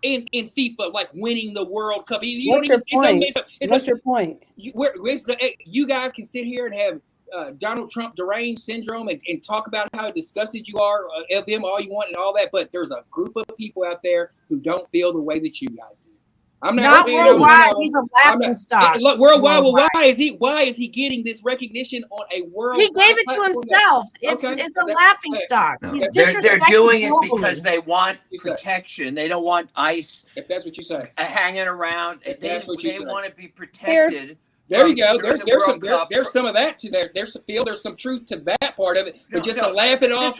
in FIFA, like winning the World Cup. What's your point? You guys can sit here and have Donald Trump deranged syndrome and talk about how disgusted you are of him all you want and all that, but there's a group of people out there who don't feel the way that you guys do. I'm not worldwide. He's a laughing stock. Look, worldwide. Well, why is he getting this recognition on a world? He gave it to himself. It's a laughing stock. No. They're doing it because they want protection. They don't want ICE. If that's what you say, hanging around. They want to be protected. There you go. There's some of that to there. There's some truth to that part of it, but to laugh it off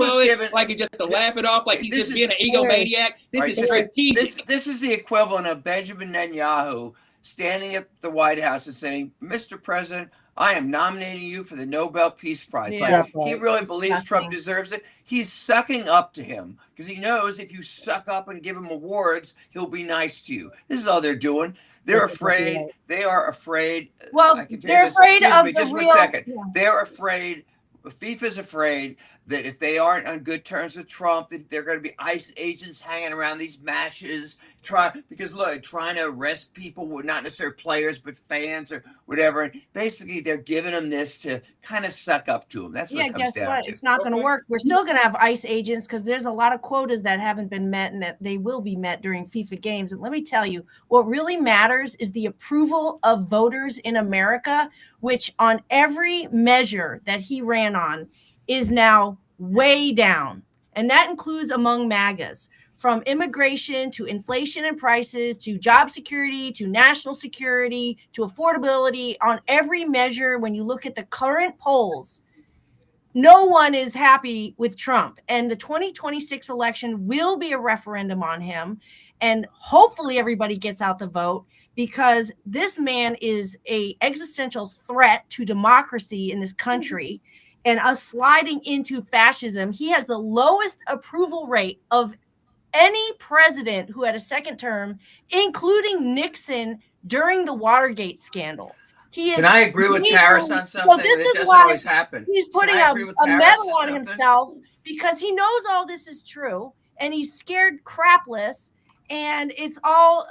like he's just being an egomaniac. This is strategic. This is the equivalent of Benjamin Netanyahu standing at the White House and saying, "Mr. President, I am nominating you for the Nobel Peace Prize." He really believes Trump deserves it. He's sucking up to him because he knows if you suck up and give him awards, he'll be nice to you. This is all they're doing. They're afraid. They are afraid. Well, they're afraid of the just real. 1 second. Yeah. They're afraid. FIFA's afraid that if they aren't on good terms with Trump, that they're going to be ICE agents hanging around these matches, trying to arrest people, not necessarily players, but fans or whatever. And basically, they're giving them this to kind of suck up to them. That's what it comes down to. It's not going to work. We're still going to have ICE agents because there's a lot of quotas that haven't been met and that they will be met during FIFA games. And let me tell you, what really matters is the approval of voters in America, which on every measure that he ran on is now way down. And that includes among MAGAs, from immigration to inflation and prices to job security to national security to affordability. On every measure, when you look at the current polls, no one is happy with Trump. And the 2026 election will be a referendum on him. And hopefully everybody gets out the vote, because this man is an existential threat to democracy in this country and us sliding into fascism. He has the lowest approval rate of any president who had a second term, including Nixon during the Watergate scandal. Can I agree with Tarris on something? This that is why always happen. He's putting a medal on himself because he knows all this is true and he's scared crapless, and it's all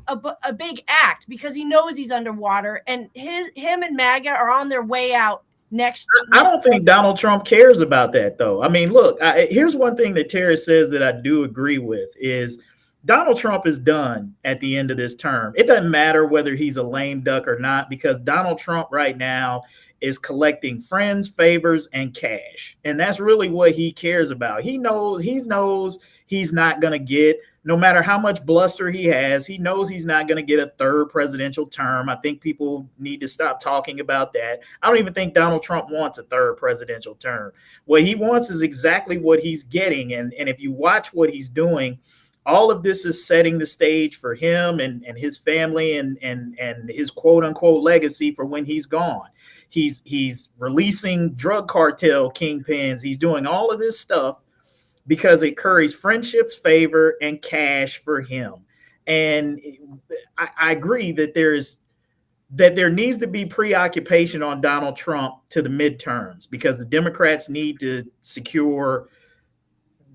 a big act because he knows he's underwater, and him and MAGA are on their way out next. I don't think Donald Trump cares about that, though. I mean, look, here's one thing that Tarris says that I do agree with is Donald Trump is done at the end of this term. It doesn't matter whether he's a lame duck or not, because Donald Trump right now is collecting friends, favors, and cash. And that's really what he cares about. He knows he's not going to get, no matter how much bluster he has, he knows he's not going to get a third presidential term. I think people need to stop talking about that. I don't even think Donald Trump wants a third presidential term. What he wants is exactly what he's getting. And if you watch what he's doing, all of this is setting the stage for him and his family and his quote unquote legacy for when he's gone. He's releasing drug cartel kingpins. He's doing all of this stuff because it curries friendships, favor, and cash for him. And I agree that there needs to be preoccupation on Donald Trump to the midterms, because the Democrats need to secure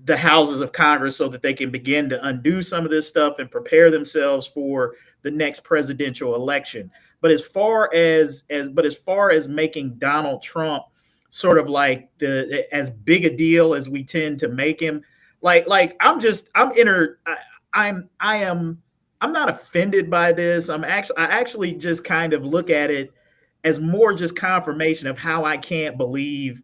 the houses of Congress so that they can begin to undo some of this stuff and prepare themselves for the next presidential election. But as far as making Donald Trump sort of like as big a deal as we tend to make him, I'm not offended by this. I actually just kind of look at it as more just confirmation of how I can't believe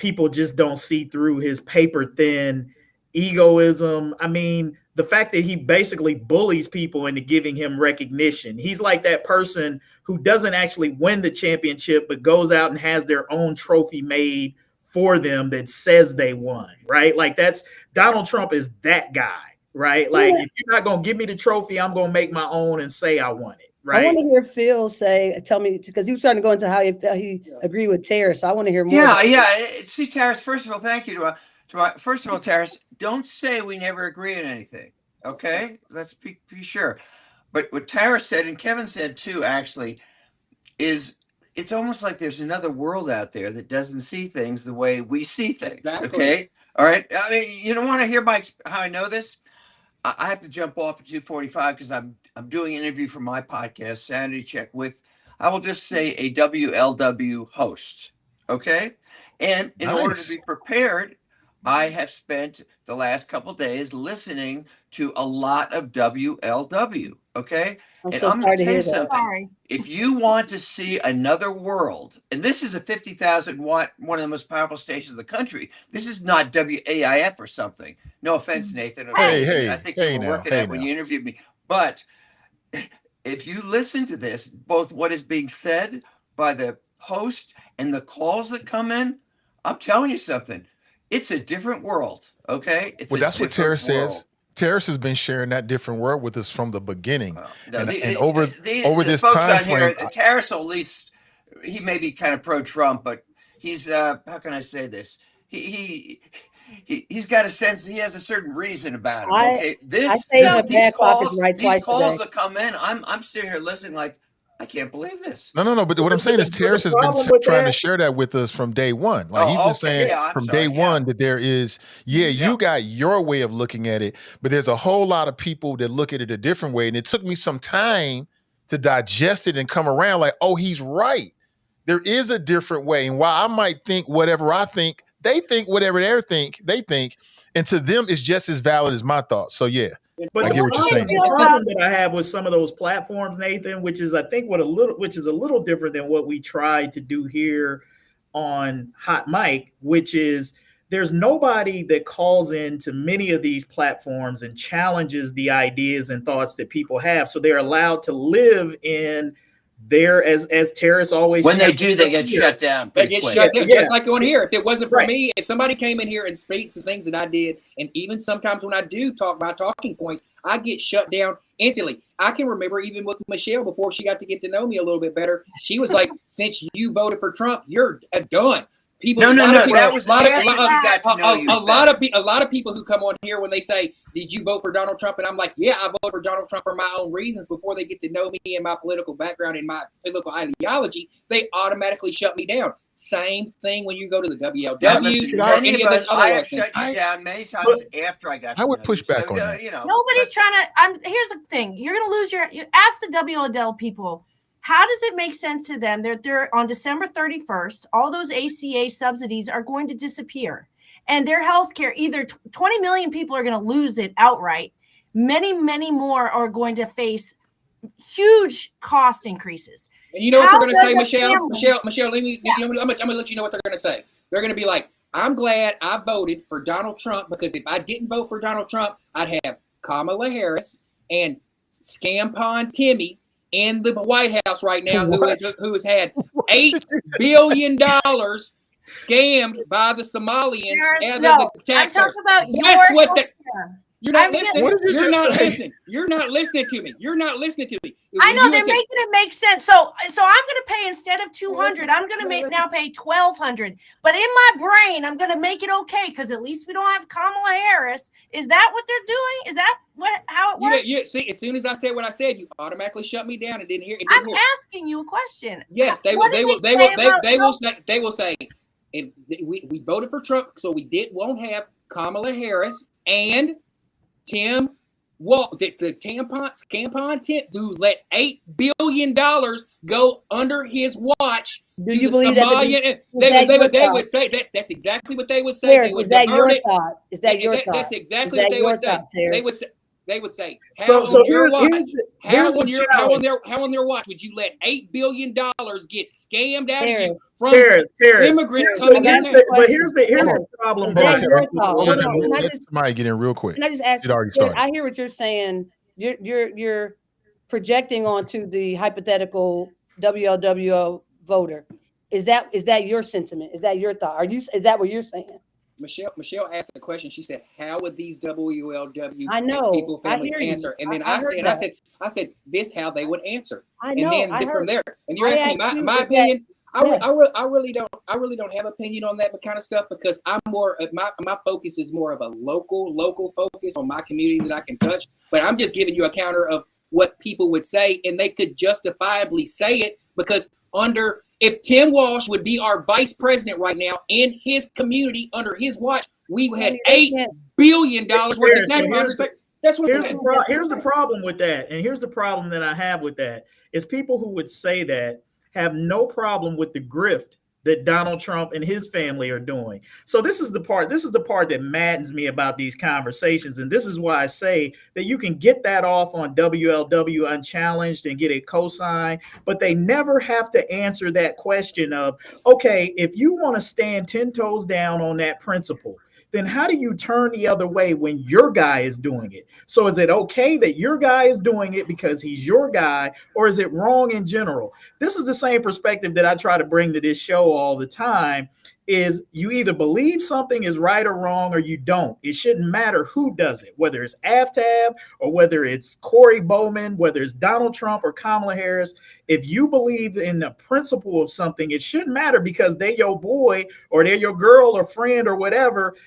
people just don't see through his paper thin egoism. I mean, the fact that he basically bullies people into giving him recognition. He's like that person who doesn't actually win the championship, but goes out and has their own trophy made for them that says they won, right? Like that's Donald Trump is that guy, right? Like if you're not going to give me the trophy, I'm going to make my own and say I won it, right? I want to hear Phil tell me, because he was starting to go into how he agreed with Tarris. So I want to hear more. Yeah. See, Tarris, first of all, thank you first of all, Tarris, don't say we never agree on anything. Okay, let's be sure. But what Tarris said, and Kevin said too, actually, is it's almost like there's another world out there that doesn't see things the way we see things. Exactly. Okay, all right. I mean, you don't want to hear how I know this. I have to jump off at 2:45 because I'm doing an interview for my podcast, Sanity Check, with, I will just say, a WLW host. Okay, and in order to be prepared, I have spent the last couple of days listening to a lot of WLW. Okay. I'm going to tell you something. Sorry. If you want to see another world, and this is a 50,000 watt, one of the most powerful stations in the country. This is not WAIF or something. No offense, Nathan. I think you were working at when you interviewed me. But if you listen to this, both what is being said by the host and the calls that come in, I'm telling you something. It's a different world, okay? That's what Tarris says. Tarris has been sharing that different world with us from the beginning. Over this time frame. Tarris, at least, he may be kind of pro-Trump, but he's, how can I say this? He's got a sense, he has a certain reason about him, okay? These calls that come in, I'm sitting here listening like, I can't believe this. No. But what I'm saying is Tarris has been trying to share that with us from day one. Like he's been saying from day one that there is, you got your way of looking at it, but there's a whole lot of people that look at it a different way. And it took me some time to digest it and come around like, oh, he's right. There is a different way. And while I might think whatever I think, they think whatever they think. And to them, it's just as valid as my thoughts. So yeah. But I get what you're saying. The problem that I have with some of those platforms, Nathan, which is I think which is a little different than what we tried to do here on Hot Mic, which is there's nobody that calls into many of these platforms and challenges the ideas and thoughts that people have. So they're allowed to live in there as Tarris always. When they do, they get shut down. They get shut down, just like on here. If it wasn't for me, if somebody came in here and speaks the things that I did, and even sometimes when I do talk my talking points, I get shut down instantly. I can remember even with Michelle before she got to get to know me a little bit better. She was like, "Since you voted for Trump, you're done." People, no. That was a lot of people who come on here when they say, "Did you vote for Donald Trump?" And I'm like, "Yeah, I voted for Donald Trump for my own reasons." Before they get to know me and my political background and my political ideology, they automatically shut me down. Same thing when you go to the WLW or any of this other I have shut you down many times after I got. I would push back on that. Nobody's trying to. Here's the thing: you're going to lose you ask the WLW people. How does it make sense to them? They're on December 31st, all those ACA subsidies are going to disappear. And their health care, either 20 million people are going to lose it outright. Many, many more are going to face huge cost increases. And you know what they're going to say, Michelle? Michelle, I'm going to let you know what they're going to say. They're going to be like, I'm glad I voted for Donald Trump because if I didn't vote for Donald Trump, I'd have Kamala Harris and Scam Pond Timmy in the White House right now, who has had $8 billion scammed by the Somalians and the taxpayers. I talk about you're not listening. You're not listening. You're not listening to me. You're not listening to me. I know they're making it make sense. So I'm going to pay instead of $200. I'm going to now pay $1,200. But in my brain, I'm going to make it okay because at least we don't have Kamala Harris. Is that what they're doing? Is that how it works? See, as soon as I said what I said, you automatically shut me down and didn't hear it. I'm asking you a question. Yes, they will say, and we voted for Trump, so we won't have Kamala Harris and Tim the tampon tip who let $8 billion go under his watch. Do you believe that? They would say that. That's exactly what they would say. Is that your thought? That's exactly what they would say. They would say. They would say, how So on your watch? here's How the on their watch would you let $8 billion get scammed out of you from Tarris. immigrants coming in town? But here's the problem. Is that your thought? Hold Hold on. on. Can I Let just somebody get in real quick. can I just ask? It already started. I hear what you're saying. You're projecting onto the hypothetical WLWO voter. Is that your sentiment? Is that your thought? Is that what you're saying? Michelle asked the question. She said, "How would these WLW I know. people families I hear you. answer?" And then I heard that. I said, this how they would answer. I know. And then from there, and you're asking me my asked you opinion. Yes. I really don't have opinion on that kind of stuff, because I'm more my focus is more of a local focus on my community that I can touch. But I'm just giving you a counter of what people would say, and they could justifiably say it, because if Tim Walsh would be our vice president right now in his community under his watch, we would have $8 billion worth of tax dollars. That's what here's the problem with that, and here's the problem that I have with that is people who would say that have no problem with the grift that Donald Trump and his family are doing. So this is the part that maddens me about these conversations. And this is why I say that you can get that off on WLW unchallenged and get it co-signed, but they never have to answer that question of, okay, if you want to stand 10 toes down on that principle, then how do you turn the other way when your guy is doing it? So is it okay that your guy is doing it because he's your guy, or is it wrong in general? This is the same perspective that I try to bring to this show all the time, is you either believe something is right or wrong, or you don't. It shouldn't matter who does it, whether it's Aftab or whether it's Corey Bowman, whether it's Donald Trump or Kamala Harris. If you believe in the principle of something, it shouldn't matter because they're your boy or they're your girl or friend or whatever.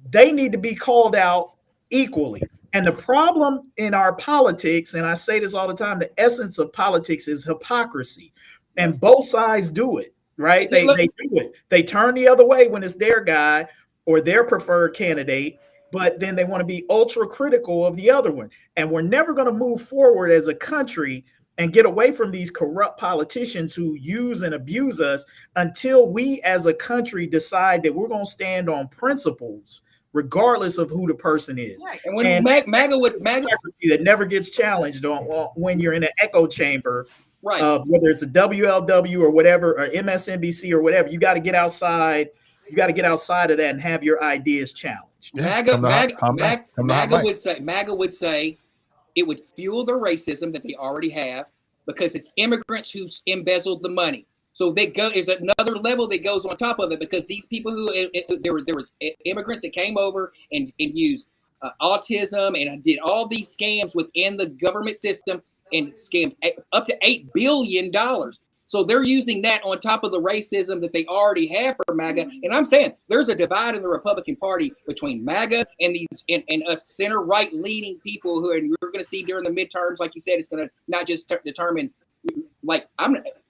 They need to be called out equally. And the problem in our politics, and I say this all the time, the essence of politics is hypocrisy. And both sides do it, right? They do it. They turn the other way when it's their guy or their preferred candidate, but then they want to be ultra critical of the other one. And we're never going to move forward as a country and get away from these corrupt politicians who use and abuse us until we as a country decide that we're going to stand on principles regardless of who the person is. Right. And when MAGA that never gets challenged on when you're in an echo chamber, right, of whether it's a WLW or whatever, or MSNBC or whatever, you got to get outside. You got to get outside of that and have your ideas challenged. MAGA would say it would fuel the racism that they already have because it's immigrants who embezzled the money. So is another level that goes on top of it, because these people there was immigrants that came over and used autism and did all these scams within the government system and scammed up to $8 billion. So they're using that on top of the racism that they already have for MAGA. And I'm saying there's a divide in the Republican Party between MAGA and these and us center right leaning people who you're going to see during the midterms. Like you said, it's going to not just determine. Like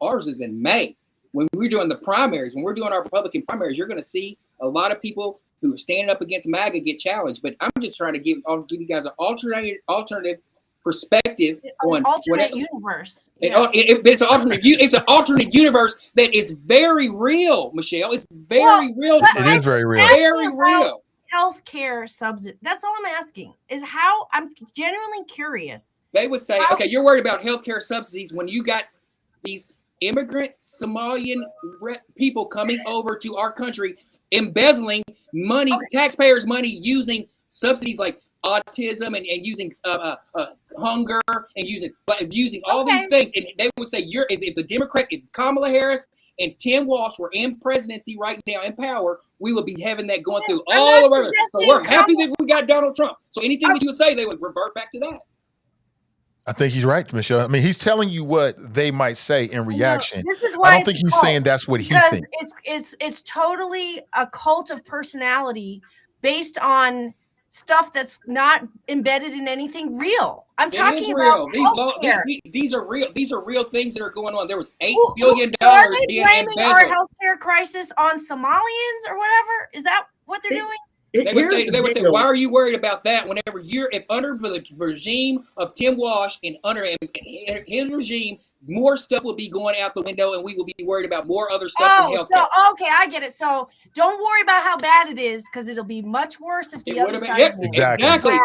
ours is in May. When we're doing the primaries, when we're doing our Republican primaries, you're going to see a lot of people who are standing up against MAGA get challenged. Give you guys an alternative perspective on alternate universe. It's an alternate universe that is very real, Michelle. It's very real. It is very real. Very real. Healthcare subsidy. That's all I'm asking. Is how I'm genuinely curious. They would say, okay, you're worried about healthcare subsidies when you got these immigrant Somalian people coming over to our country, embezzling money, taxpayers' money, using subsidies like autism and using hunger and using all these things. And they would say, if the Democrats, if Kamala Harris and Tim Walsh were in presidency right now in power, we would be having that going through all over. So we're happy that we got Donald Trump. So anything that you would say, they would revert back to that. I think he's right, Michelle. I mean, he's telling you what they might say in reaction. This is why I don't think he's saying that's what he thinks. It's totally a cult of personality based on stuff that's not embedded in anything real. I'm talking about these are real. These are real things that are going on. There was $8 billion so are they being blaming embezzled. our healthcare crisis on Somalians or whatever? Is that what they're doing? They would say, why are you worried about that whenever if under the regime of Tim Walsh and under his regime, more stuff will be going out the window, and we will be worried about more other stuff than health. So okay, I get it. So don't worry about how bad it is, because it'll be much worse if the other side wins. Exactly. Wow.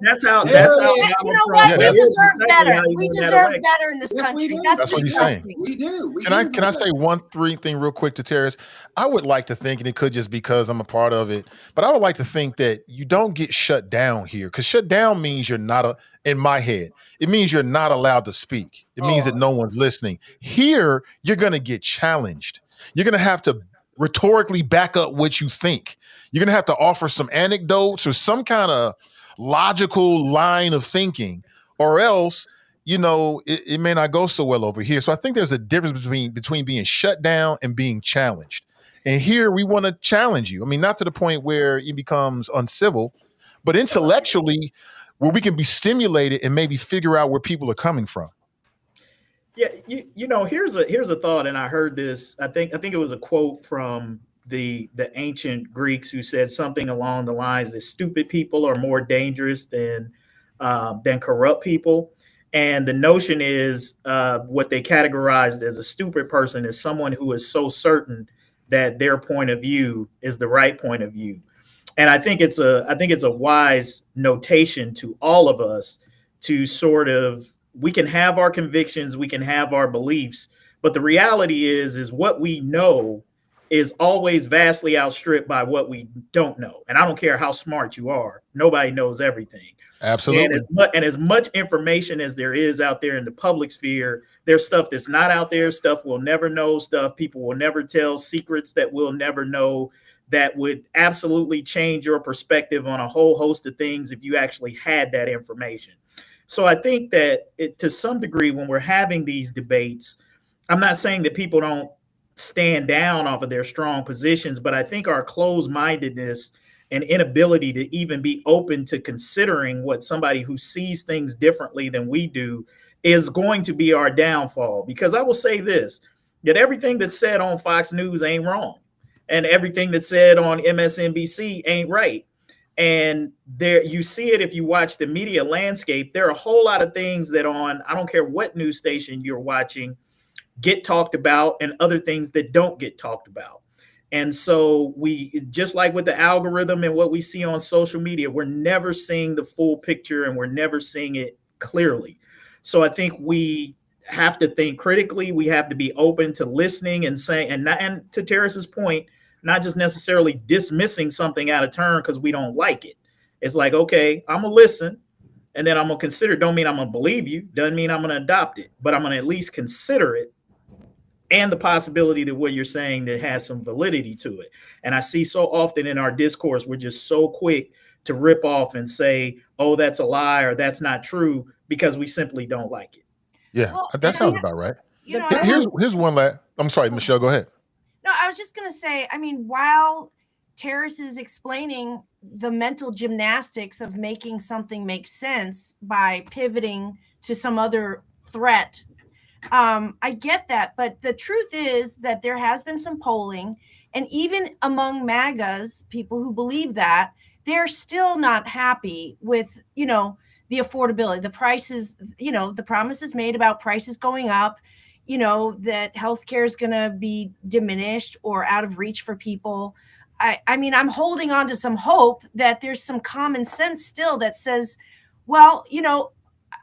That's how. You know what? We deserve better. We deserve better in this country. That's what he's saying. We do. Can I say one thing real quick to Tarris? I would like to think, and it could just because I'm a part of it, but I would like to think that you don't get shut down here, because shut down means you're not in my head, it means you're not allowed to speak. It means that no one's listening. Here, you're going to get challenged. You're going to have to rhetorically back up what you think. You're going to have to offer some anecdotes or some kind of logical line of thinking, or else, it may not go so well over here. So I think there's a difference between being shut down and being challenged. And here we want to challenge you. I mean, not to the point where it becomes uncivil, but intellectually, where we can be stimulated and maybe figure out where people are coming from. Yeah, here's a thought, and I heard this. I think it was a quote from the ancient Greeks who said something along the lines that stupid people are more dangerous than corrupt people. And the notion is what they categorized as a stupid person is someone who is so certain that their point of view is the right point of view. And I think it's a wise notation to all of us to sort of, we can have our convictions, we can have our beliefs, but the reality is what we know is always vastly outstripped by what we don't know. And I don't care how smart you are, nobody knows everything. Absolutely. And as much information as there is out there in the public sphere, there's stuff that's not out there, stuff we'll never know, stuff people will never tell, secrets that we'll never know, that would absolutely change your perspective on a whole host of things if you actually had that information. So I think that to some degree, when we're having these debates, I'm not saying that people don't stand down off of their strong positions, but I think our closed-mindedness and inability to even be open to considering what somebody who sees things differently than we do is going to be our downfall. Because I will say this, that everything that's said on Fox News ain't wrong. And everything that's said on MSNBC ain't right. And there, you see it if you watch the media landscape. There are a whole lot of things that I don't care what news station you're watching, get talked about, and other things that don't get talked about. And so we, just like with the algorithm and what we see on social media, we're never seeing the full picture and we're never seeing it clearly. So I think we have to think critically. We have to be open to listening and saying, and to Tarris's point, not just necessarily dismissing something out of turn because we don't like it. It's like, okay, I'm gonna listen, and then I'm gonna consider. Don't mean I'm gonna believe you. Doesn't mean I'm gonna adopt it, but I'm gonna at least consider it, and the possibility that what you're saying that has some validity to it. And I see so often in our discourse, we're just so quick to rip off and say, "Oh, that's a lie," or "That's not true," because we simply don't like it. Yeah, well, that sounds about right. Here's one last. I'm sorry, Michelle. Go ahead. No, I was just going to say, I mean, while Tarris is explaining the mental gymnastics of making something make sense by pivoting to some other threat, I get that. But the truth is that there has been some polling, and even among MAGAs, people who believe that, they're still not happy with, the affordability, the prices, the promises made about prices going up, that healthcare is going to be diminished or out of reach for people. I mean, I'm holding on to some hope that there's some common sense still that says, well,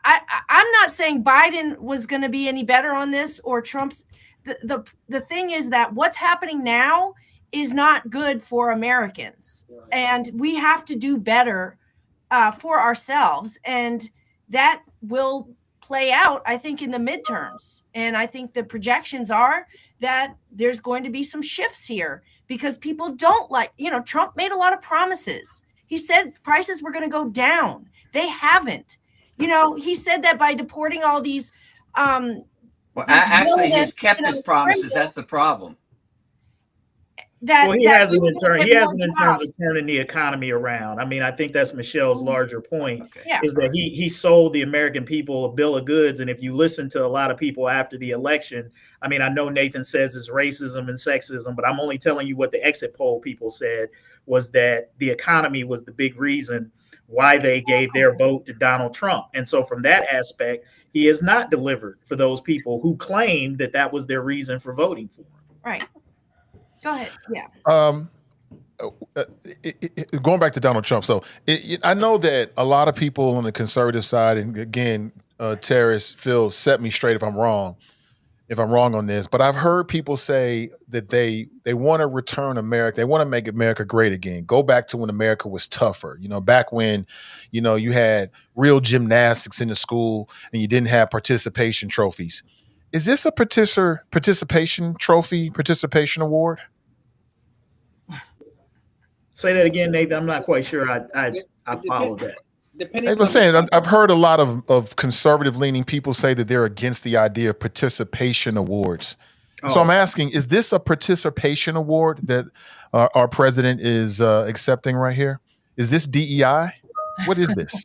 I'm not saying Biden was going to be any better on this or Trump's. The thing is that what's happening now is not good for Americans, and we have to do better for ourselves, and that will play out, I think, in the midterms. And I think the projections are that there's going to be some shifts here because people don't like, Trump made a lot of promises. He said prices were going to go down. They haven't. He said that by deporting all these. Actually, he's kept his promises. That's the problem. He hasn't in terms of turning the economy around. I mean, I think that's Michelle's larger point, is that he sold the American people a bill of goods. And if you listen to a lot of people after the election, I mean, I know Nathan says it's racism and sexism, but I'm only telling you what the exit poll people said was that the economy was the big reason. why they gave their vote to Donald Trump. And so from that aspect, he has not delivered for those people who claimed that that was their reason for voting for him. Right. Go ahead. Yeah. Going back to Donald Trump. So I know that a lot of people on the conservative side, and again, Tarris, Phil, set me straight if I'm wrong on this, but I've heard people say that they want to return America. They want to make America great again. Go back to when America was tougher. Back when, you had real gymnastics in the school and you didn't have participation trophies. Is this a participation trophy, participation award? Say that again, Nathan. I'm not quite sure I followed that. I was saying, I've heard a lot of conservative-leaning people say that they're against the idea of participation awards. Oh. So I'm asking, is this a participation award that our president is accepting right here? Is this DEI? What is this?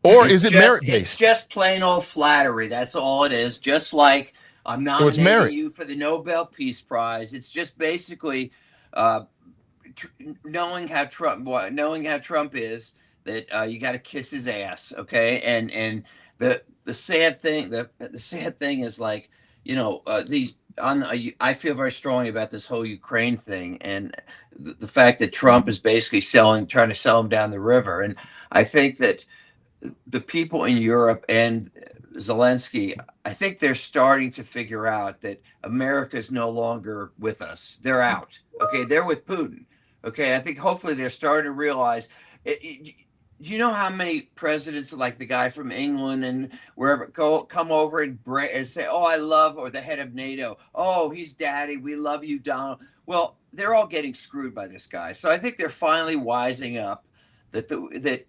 Or is it merit-based? It's just plain old flattery. That's all it is. Just like I'm nominating you for the Nobel Peace Prize. It's just basically knowing how Trump is, that you got to kiss his ass, okay? And the sad thing is, like, I feel very strongly about this whole Ukraine thing, and the fact that Trump is basically trying to sell him down the river. And I think that the people in Europe and Zelensky, I think they're starting to figure out that America is no longer with us. They're out. Okay, they're with Putin. Okay, I think hopefully they're starting to realize. You know how many presidents, like the guy from England and wherever, come over and say, "Oh, I love," or the head of NATO, "Oh, he's daddy. We love you, Donald." Well, they're all getting screwed by this guy. So I think they're finally wising up that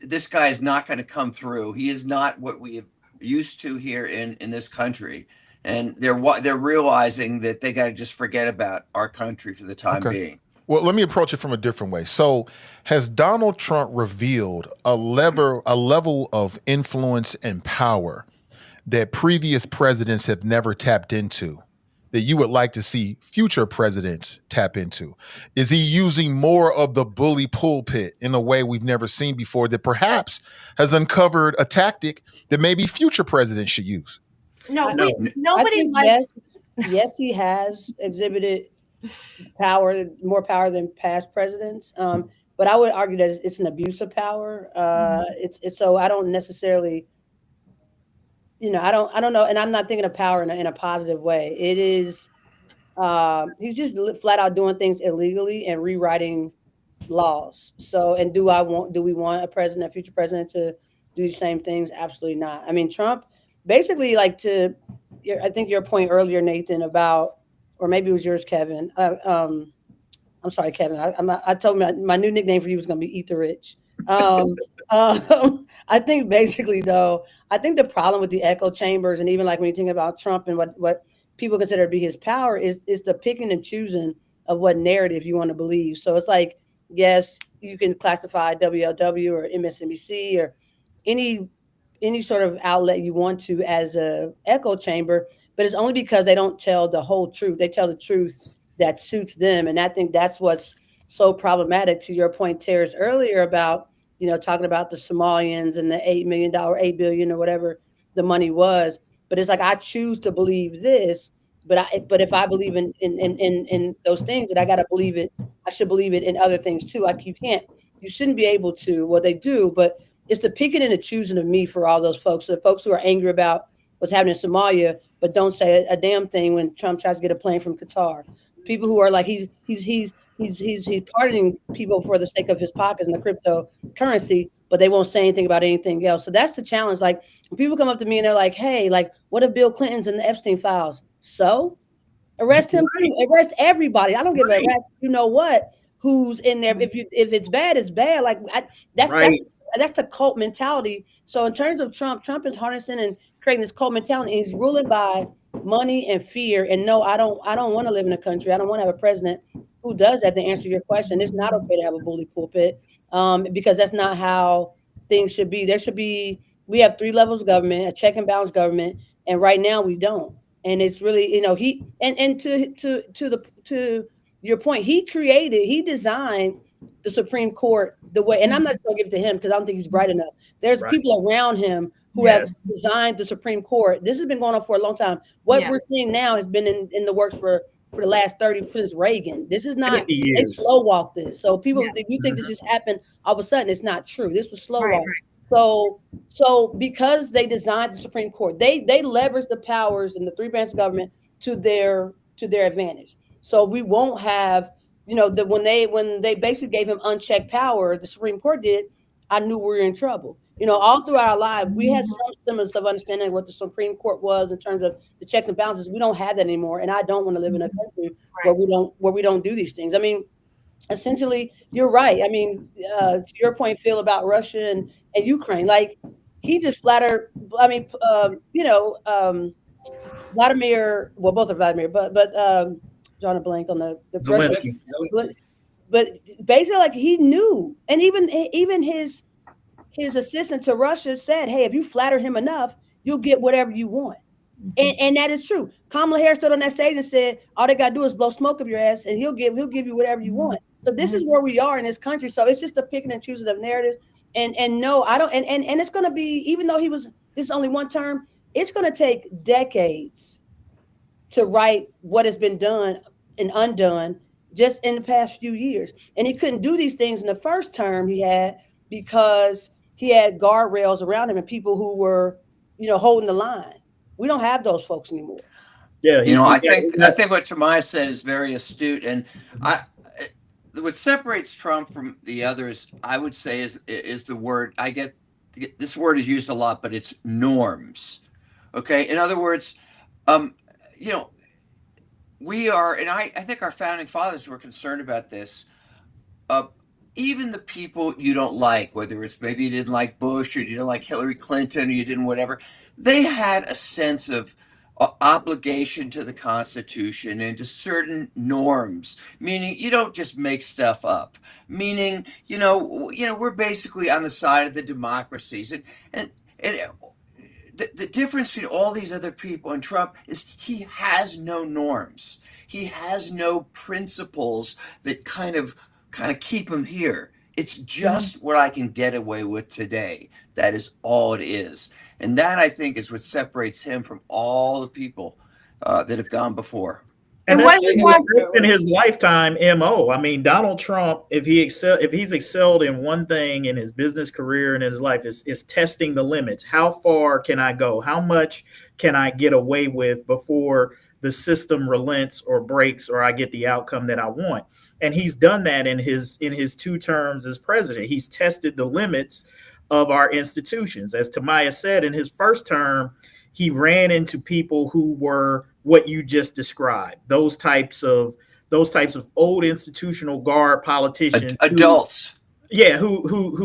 this guy is not going to come through. He is not what we have used to here in this country, and they're realizing that they got to just forget about our country for the time being. Well, let me approach it from a different way. So, has Donald Trump revealed a level of influence and power that previous presidents have never tapped into, that you would like to see future presidents tap into? Is he using more of the bully pulpit in a way we've never seen before, that perhaps has uncovered a tactic that maybe future presidents should use? Nobody likes. Yes, he has exhibited more power than past presidents. But I would argue that it's an abuse of power. It's so I don't necessarily, I don't know, and I'm not thinking of power in a positive way. It is, he's just flat out doing things illegally and rewriting laws. So, and do we want a future president to do the same things? Absolutely not. I mean, Trump basically, I think your point earlier, Nathan, about, or maybe it was yours, Kevin. I'm sorry, Kevin. I told my new nickname for you was going to be Ether Rich. I think basically, though, I think the problem with the echo chambers, and even like when you think about Trump and what people consider to be his power, is the picking and choosing of what narrative you want to believe. So it's like, yes, you can classify WLW or MSNBC or any sort of outlet you want to as a echo chamber, but it's only because they don't tell the whole truth. They tell the truth that suits them. And I think that's what's so problematic, to your point, Tarris, earlier about, talking about the Somalians and the $8 billion or whatever the money was. But it's like, I choose to believe this, but if I believe in those things, that I got to believe it, I should believe it in other things too. Like, you shouldn't be able to, well, they do, but it's the picking and the choosing of me for all those folks. So the folks who are angry about what's happening in Somalia, but don't say a damn thing when Trump tries to get a plane from Qatar. People who are like, he's pardoning people for the sake of his pockets and the cryptocurrency, but they won't say anything about anything else. So that's the challenge. Like, when people come up to me and they're like, "Hey, like, what if Bill Clinton's in the Epstein files?" So arrest him too. Arrest everybody. I don't give a rat's, who's in there. If it's bad, it's bad. Like, that's the cult mentality. So in terms of Trump is harnessing and creating this cult mentality, and he's ruling by money and fear. And no, I don't want to live in a country. I don't want to have a president who does that. To answer your question, it's not okay to have a bully pulpit, because that's not how things should be. We have 3 levels of government, a check and balance government, and right now we don't. And it's really, to your point, he designed the Supreme Court the way, and I'm not going to give it to him because I don't think he's bright enough. There's people around him who have designed the Supreme Court. This has been going on for a long time. What we're seeing now has been in the works for the last 30 since Reagan. This is not, they slow walk this. So people, if you think this just happened all of a sudden, it's not true. This was slow walk. So because they designed the Supreme Court, they leverage the powers in the three branches of government to their advantage. So we won't have, when they basically gave him unchecked power, the Supreme Court did, I knew we were in trouble. All throughout our lives, we had some semblance of understanding what the Supreme Court was in terms of the checks and balances. We don't have that anymore, and I don't want to live in a country where we don't do these things. I mean, essentially, you're right. I mean, to your point, Phil, about Russia and Ukraine, like he just flattered. I mean, Vladimir. Well, both are Vladimir, but drawing a blank on the Zelensky. But basically, like he knew, and even his assistant to Russia said, "Hey, if you flatter him enough, you'll get whatever you want." And that is true. Kamala Harris stood on that stage and said, "All they gotta do is blow smoke up your ass, and he'll give you whatever you want." So this is where we are in this country. So it's just a picking and choosing of narratives. And no, I don't. And it's gonna be, even though this is only one term, it's gonna take decades to right what has been done and undone just in the past few years. And he couldn't do these things in the first term he had because he had guardrails around him and people who were, holding the line. We don't have those folks anymore. Yeah, I think what Tobias said is very astute, and what separates Trump from the others, I would say, is the word. I get this word is used a lot, but it's norms. Okay, in other words, we are, and I think our founding fathers were concerned about this. Even the people you don't like, whether it's maybe you didn't like Bush or you didn't like Hillary Clinton or you didn't whatever, they had a sense of obligation to the Constitution and to certain norms, meaning you don't just make stuff up, meaning, we're basically on the side of the democracies. And the difference between all these other people and Trump is he has no norms. He has no principles that kind of keep him here. It's just what I can get away with today. That is all it is. And that, I think, is what separates him from all the people that have gone before. And that's been his lifetime MO. I mean, Donald Trump, if he's excelled in one thing in his business career and in his life, is testing the limits. How far can I go? How much can I get away with before the system relents or breaks or I get the outcome that I want? And he's done that in his 2 terms as president. He's tested the limits of our institutions. As Tamaya said, in his first term, he ran into people who were what you just described. Those types of old institutional guard politicians, adults. Who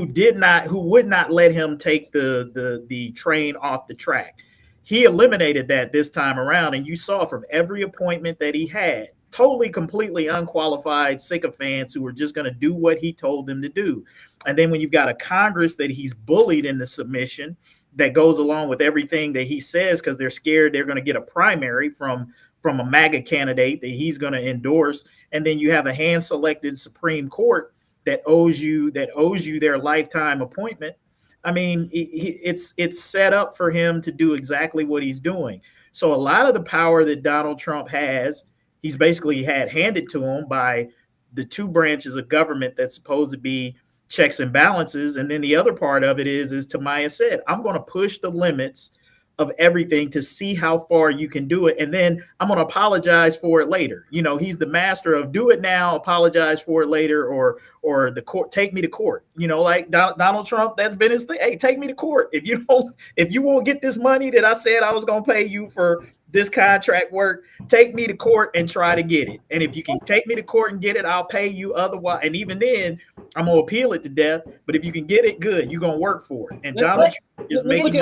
would not let him take the train off the track. He eliminated that this time around, and you saw from every appointment that he had, totally, completely unqualified sycophants who were just going to do what he told them to do. And then when you've got a Congress that he's bullied into submission, that goes along with everything that he says because they're scared they're going to get a primary from a MAGA candidate that he's going to endorse, and then you have a hand-selected Supreme Court that owes you their lifetime appointment. I mean, it's set up for him to do exactly what he's doing. So a lot of the power that Donald Trump has, he's basically had handed to him by the 2 branches of government that's supposed to be checks and balances. And then the other part of it is Tamaya said, I'm going to push the limits of everything to see how far you can do it. And then I'm going to apologize for it later. He's the master of do it now, apologize for it later, or the court, take me to court. Like Donald Trump, that's been his thing. Hey, take me to court. If you won't get this money that I said I was going to pay you for this contract work, take me to court and try to get it. And if you can take me to court and get it, I'll pay you. Otherwise, and even then, I'm going to appeal it to death. But if you can get it, good. You're going to work for it. And Donald Trump is making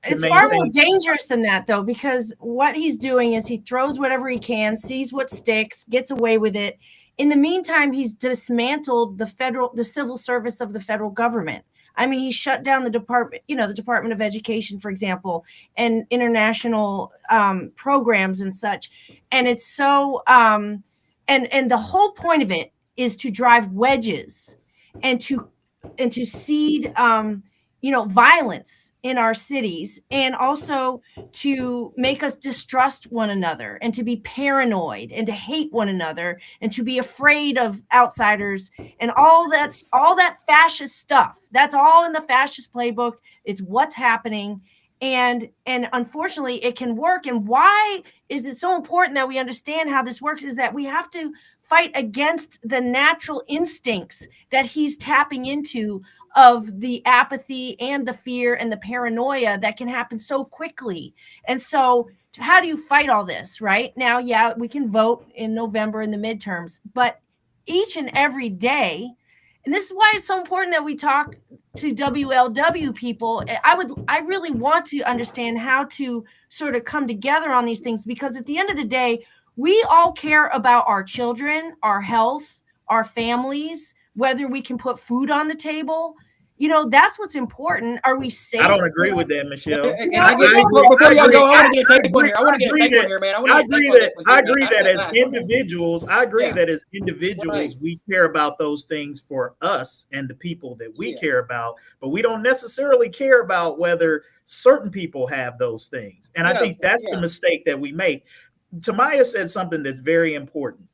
it's far more dangerous than that, though, because what he's doing is he throws whatever he can, sees what sticks, gets away with it. In the meantime, he's dismantled the civil service of the federal government. I mean, he shut down the department, the Department of Education, for example, and international programs and such. And it's so, and the whole point of it is to drive wedges and to seed violence in our cities, and also to make us distrust one another and to be paranoid and to hate one another and to be afraid of outsiders and all that fascist stuff. That's all in the fascist playbook. It's what's happening. And unfortunately it can work. And why is it so important that we understand how this works? Is that we have to fight against the natural instincts that he's tapping into, of the apathy and the fear and the paranoia that can happen so quickly. And so how do you fight all this? Right now, yeah, we can vote in November in the midterms, but each and every day, and this is why it's so important that we talk to WLW people. I really want to understand how to sort of come together on these things, because at the end of the day, we all care about our children, our health, our families, whether we can put food on the table. That's what's important. Are we safe? I don't agree with that, Michelle. Before y'all go, I want to get a take one here. I want to get a take one here, man. I agree that as individuals, Right. we care about those things for us and the people that we care about, but we don't necessarily care about whether certain people have those things. And I think that's the mistake that we make. Tamaya said something that's very important.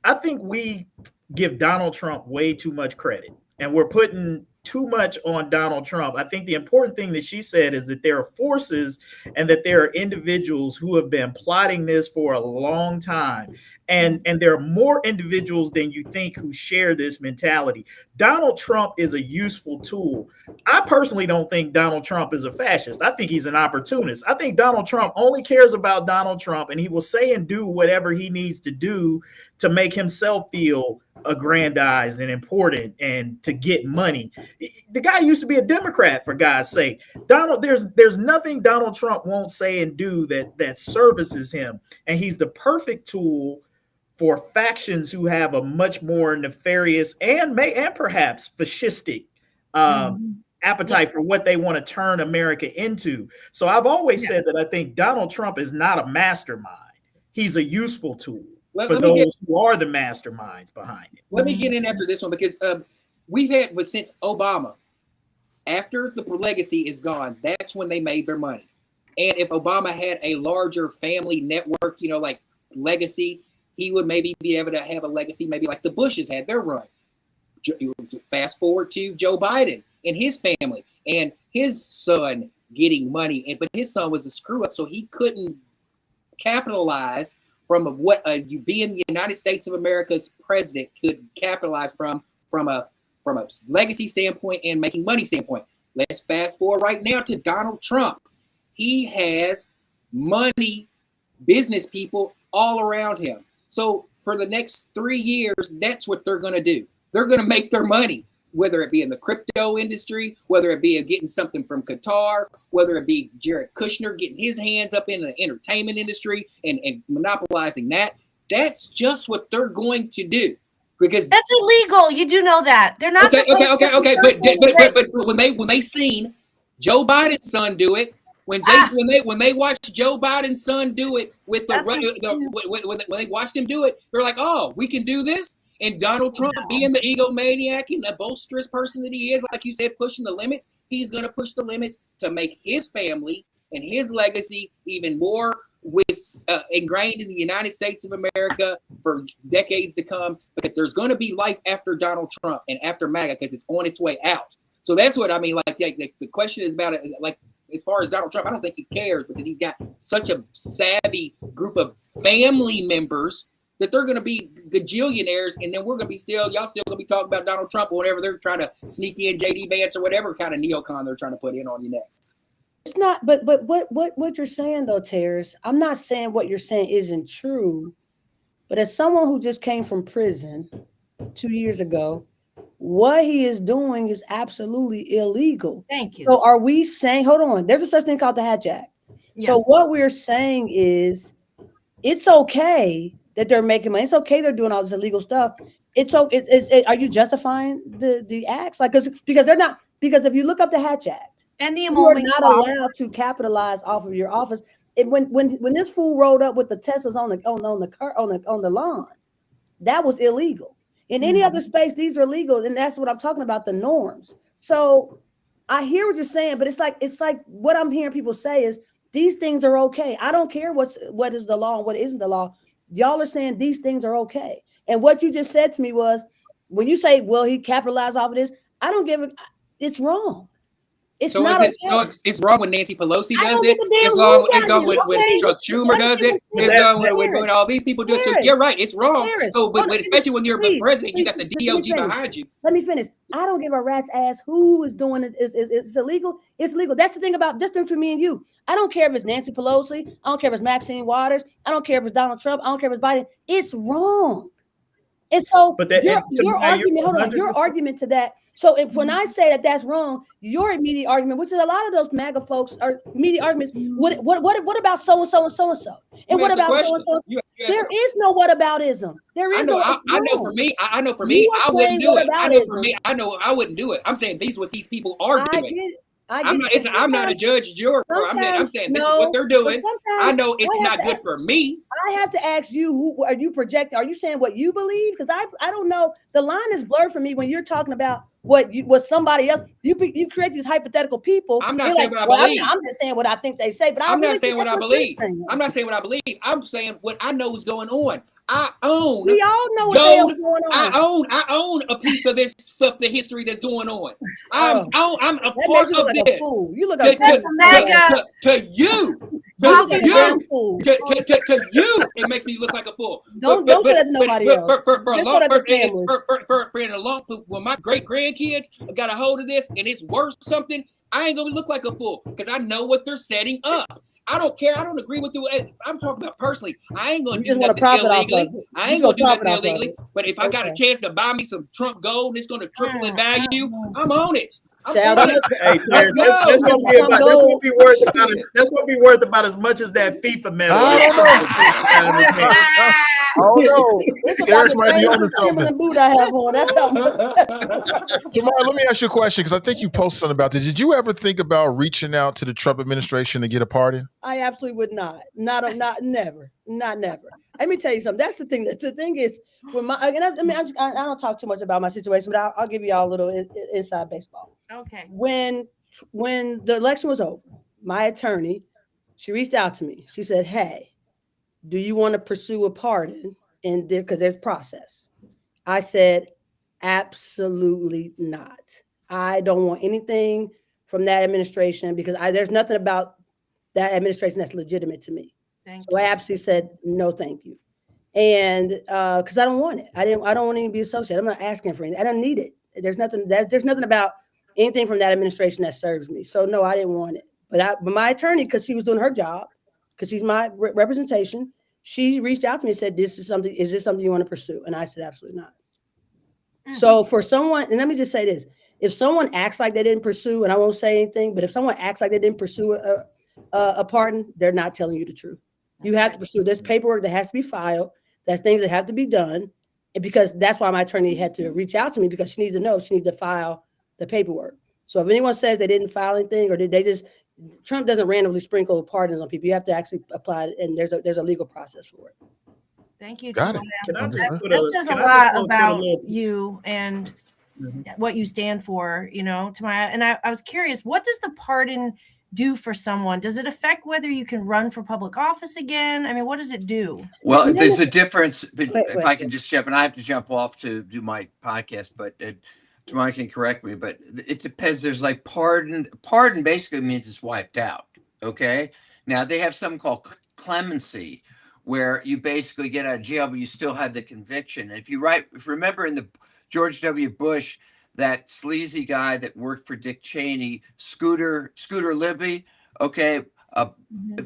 I think we give Donald Trump way too much credit, and we're putting too much on Donald Trump. I think the important thing that she said is that there are forces and that there are individuals who have been plotting this for a long time. And there are more individuals than you think who share this mentality. Donald Trump is a useful tool. I personally don't think Donald Trump is a fascist. I think he's an opportunist. I think Donald Trump only cares about Donald Trump, and he will say and do whatever he needs to do to make himself feel aggrandized and important and to get money. The guy used to be a Democrat, for God's sake. There's nothing Donald Trump won't say and do that services him, and he's the perfect tool for factions who have a much more nefarious and perhaps fascistic appetite for what they want to turn America into. So I've always said that I think Donald Trump is not a mastermind. He's a useful tool for those who are the masterminds behind it. Let me get in after this one, because we've had, but since Obama, after the legacy is gone, that's when they made their money. And if Obama had a larger family network, like legacy, he would maybe be able to have a legacy, maybe like the Bushes had their run. Fast forward to Joe Biden and his family and his son getting money, but his son was a screw up, so he couldn't capitalize from what you being the United States of America's president could capitalize from a legacy standpoint and making money standpoint. Let's fast forward right now to Donald Trump. He has money, business people all around him. So for the next 3 years, that's what they're going to do. They're going to make their money, whether it be in the crypto industry, whether it be getting something from Qatar, whether it be Jared Kushner getting his hands up in the entertainment industry and monopolizing that. That's just what they're going to do, because that's illegal. You do know that. They're not. Okay. But when they seen Joe Biden's son do it, when they watched Joe Biden's son do it when they watched him do it, they're like, oh, we can do this. And Donald Trump, being the egomaniac and the boisterous person that he is, like you said, pushing the limits, he's going to push the limits to make his family and his legacy even more ingrained in the United States of America for decades to come, because there's going to be life after Donald Trump and after MAGA, because it's on its way out. So that's what I mean. Like the question is about it. Like, as far as Donald Trump, I don't think he cares, because he's got such a savvy group of family members that they're going to be gajillionaires, and then we're going to be y'all still going to be talking about Donald Trump or whatever they're trying to sneak in, JD Vance or whatever kind of neocon they're trying to put in on you next. It's not, but what you're saying though, Tarris, I'm not saying what you're saying isn't true, but as someone who just came from prison 2 years ago, what he is doing is absolutely illegal. Thank you. So are we saying, hold on, there's a such thing called the Hatch Act. Yeah. So what we're saying is it's okay that they're making money. It's okay they're doing all this illegal stuff. It's okay. Are you justifying the acts? Like, because they're not, because if you look up the Hatch Act, and the you are not allowed to capitalize off of your office. When this fool rolled up with the Teslas on the lawn, that was illegal. In any other space, these are legal, and that's what I'm talking about, the norms. So I hear what you're saying, but it's like what I'm hearing people say is these things are okay. I don't care what is the law and what isn't the law. Y'all are saying these things are okay. And what you just said to me was, when you say, well, he capitalized off of this, I don't give a, it's wrong. It's so not is it okay. it's wrong when Nancy Pelosi I does don't it? give a damn It's who wrong does when it. Chuck Schumer does it. It's wrong when all these people do it. So Tarris, you're right, it's wrong. Tarris, So but especially when you're the president, you got the please, let me DOG finish. behind you. Let me finish. I don't give a rat's ass who is doing it. It's illegal. It's legal. That's the thing about this thing between me and you. I don't care if it's Nancy Pelosi. I don't care if it's Maxine Waters. I don't care if it's Donald Trump. I don't care if it's Biden. It's wrong. And so But that, your argument, hold on, your argument to that. So if when I say that that's wrong, your immediate argument, which is a lot of those MAGA folks are immediate arguments. What about so and so and so and so? And what about so and so? There is no whataboutism. There is no. I know for me, I wouldn't do it. I know for me, I wouldn't do it. I'm saying these what these people are doing. I'm not a judge, jury. I'm saying this is what they're doing. I know it's not good for me. I have to ask you, who are you projecting? Are you saying what you believe? Because I don't know. The line is blurred for me when you're talking about what somebody else. You create these hypothetical people. I'm not saying what I believe. I'm just saying what I think they say. But I'm not saying what I believe. I'm not saying what I believe. I'm saying what I know is going on. I own. We all know what's going on. I own a piece of this stuff, the history that's going on. I'm a part of this. You look like to you. To you, it makes me look like a fool. Don't say that to nobody else. For a long, when my great grandkids got a hold of this and it's worth something, I ain't gonna look like a fool because I know what they're setting up. I don't care. I don't agree with you. I'm talking about personally. I ain't gonna do nothing illegally. I ain't gonna do nothing illegally. But if I got a chance to buy me some Trump gold and it's gonna triple in value, I'm on it. Hey, Terry, that's gonna be worth about as much as that FIFA medal. Oh no, it's about the same Timberland boot I have on. That's how. Tomorrow, let me ask you a question because I think you posted something about this. Did you ever think about reaching out to the Trump administration to get a pardon? I absolutely would not. Never. Let me tell you something. That's the thing. The thing is, when I don't talk too much about my situation, but I'll give you all a little inside baseball. Okay. When the election was over, my attorney, she reached out to me. She said, "Hey, do you want to pursue a pardon?" And because there's process. I said, absolutely not. I don't want anything from that administration because there's nothing about that administration that's legitimate to me. So I absolutely said no, thank you, and because I don't want it. I don't want to be associated. I'm not asking for anything. I don't need it. There's nothing about anything from that administration that serves me. So no, I didn't want it. But my attorney, because she was doing her job, because she's my representation, she reached out to me and said, is this something you want to pursue? And I said, absolutely not. Mm-hmm. So for someone, and let me just say this, if someone acts like they didn't pursue, and I won't say anything, but if someone acts like they didn't pursue a pardon, they're not telling you the truth. You have to pursue. There's paperwork that has to be filed. There's things that have to be done. And because that's why my attorney had to reach out to me, because she needs to know, she needs to file the paperwork. So if anyone says they didn't file anything or Trump doesn't randomly sprinkle pardons on people. You have to actually apply it, and there's a legal process for it. Thank you. Got it. That says a lot about you and what you stand for, Tamaya. And I was curious, what does the pardon do for someone? Does it affect whether you can run for public office again? I mean, what does it do? Well, there's a difference. If I can just jump, and I have to jump off to do my podcast, but Tamaya can correct me, but it depends. There's like pardon. Pardon basically means it's wiped out. Okay. Now they have something called clemency, where you basically get out of jail, but you still have the conviction. And if you remember in the George W. Bush, that sleazy guy that worked for Dick Cheney, Scooter Libby. Okay.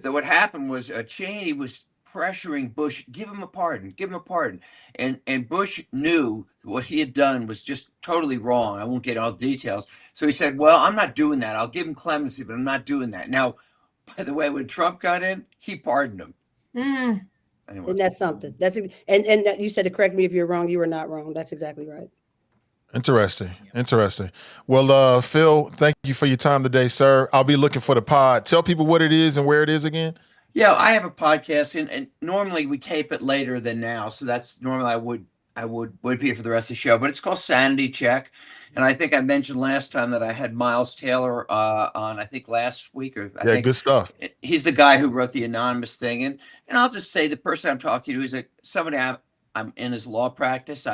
What happened was Cheney was pressuring Bush, give him a pardon. And Bush knew what he had done was just totally wrong. I won't get all the details. So he said, well, I'm not doing that. I'll give him clemency, but I'm not doing that. Now, by the way, when Trump got in, he pardoned him. Mm. Anyway. And that's something. And you said to correct me if you're wrong. You were not wrong. That's exactly right. Interesting. Well, Phil, thank you for your time today, sir. I'll be looking for the pod. Tell people what it is and where it is again. Yeah, I have a podcast, and normally we tape it later than now. So that's normally would be for the rest of the show, but it's called Sanity Check. And I think I mentioned last time that I had Miles Taylor on, I think last week, or I Yeah, think good stuff. he's the guy who wrote the anonymous thing. And I'll just say the person I'm talking to is somebody I'm in his law practice.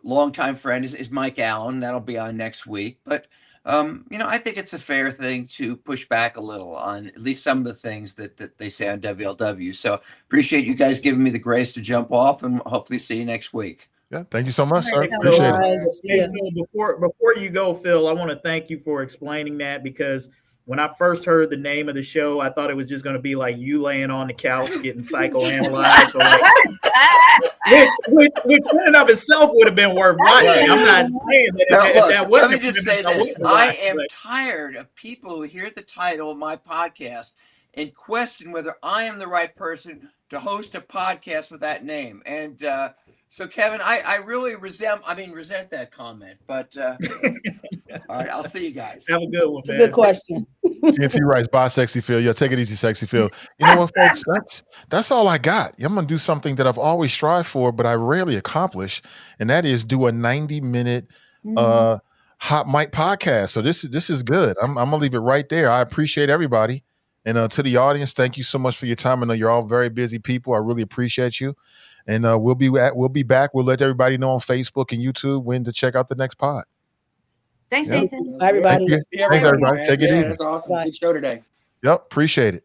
Longtime friend is Mike Allen. That'll be on next week. But I think it's a fair thing to push back a little on at least some of the things that they say on WLW. So appreciate you guys giving me the grace to jump off, and hopefully see you next week. Yeah, thank you so much, sir. Hey, Phil. Appreciate it. Right. Hey, Phil, before you go, Phil, I want to thank you for explaining that, because when I first heard the name of the show, I thought it was just going to be like you laying on the couch getting psychoanalyzed, or like, which in and of itself would have been worth watching. I'm not saying that Now, if look, that wasn't. let me just say I this: wouldn't I watch, am but- tired of people who hear the title of my podcast and question whether I am the right person to host a podcast with that name. And so, Kevin, I really resent that comment. But all right, I'll see you guys. Have a good one, It's a man. good question. TNT writes, bye, Sexy Phil. Yeah, take it easy, Sexy Phil. You know what, folks? That's all I got. I'm going to do something that I've always strived for, but I rarely accomplish, and that is do a 90-minute hot mic podcast. So this is good. I'm going to leave it right there. I appreciate everybody. And to the audience, thank you so much for your time. I know you're all very busy people. I really appreciate you. And we'll be back. We'll let everybody know on Facebook and YouTube when to check out the next pod. Thanks, Yeah. Nathan. Bye, everybody. Thank you. Thanks, everybody. Man. Take it Yeah, easy. that's awesome. Bye. Good show today. Yep, appreciate it.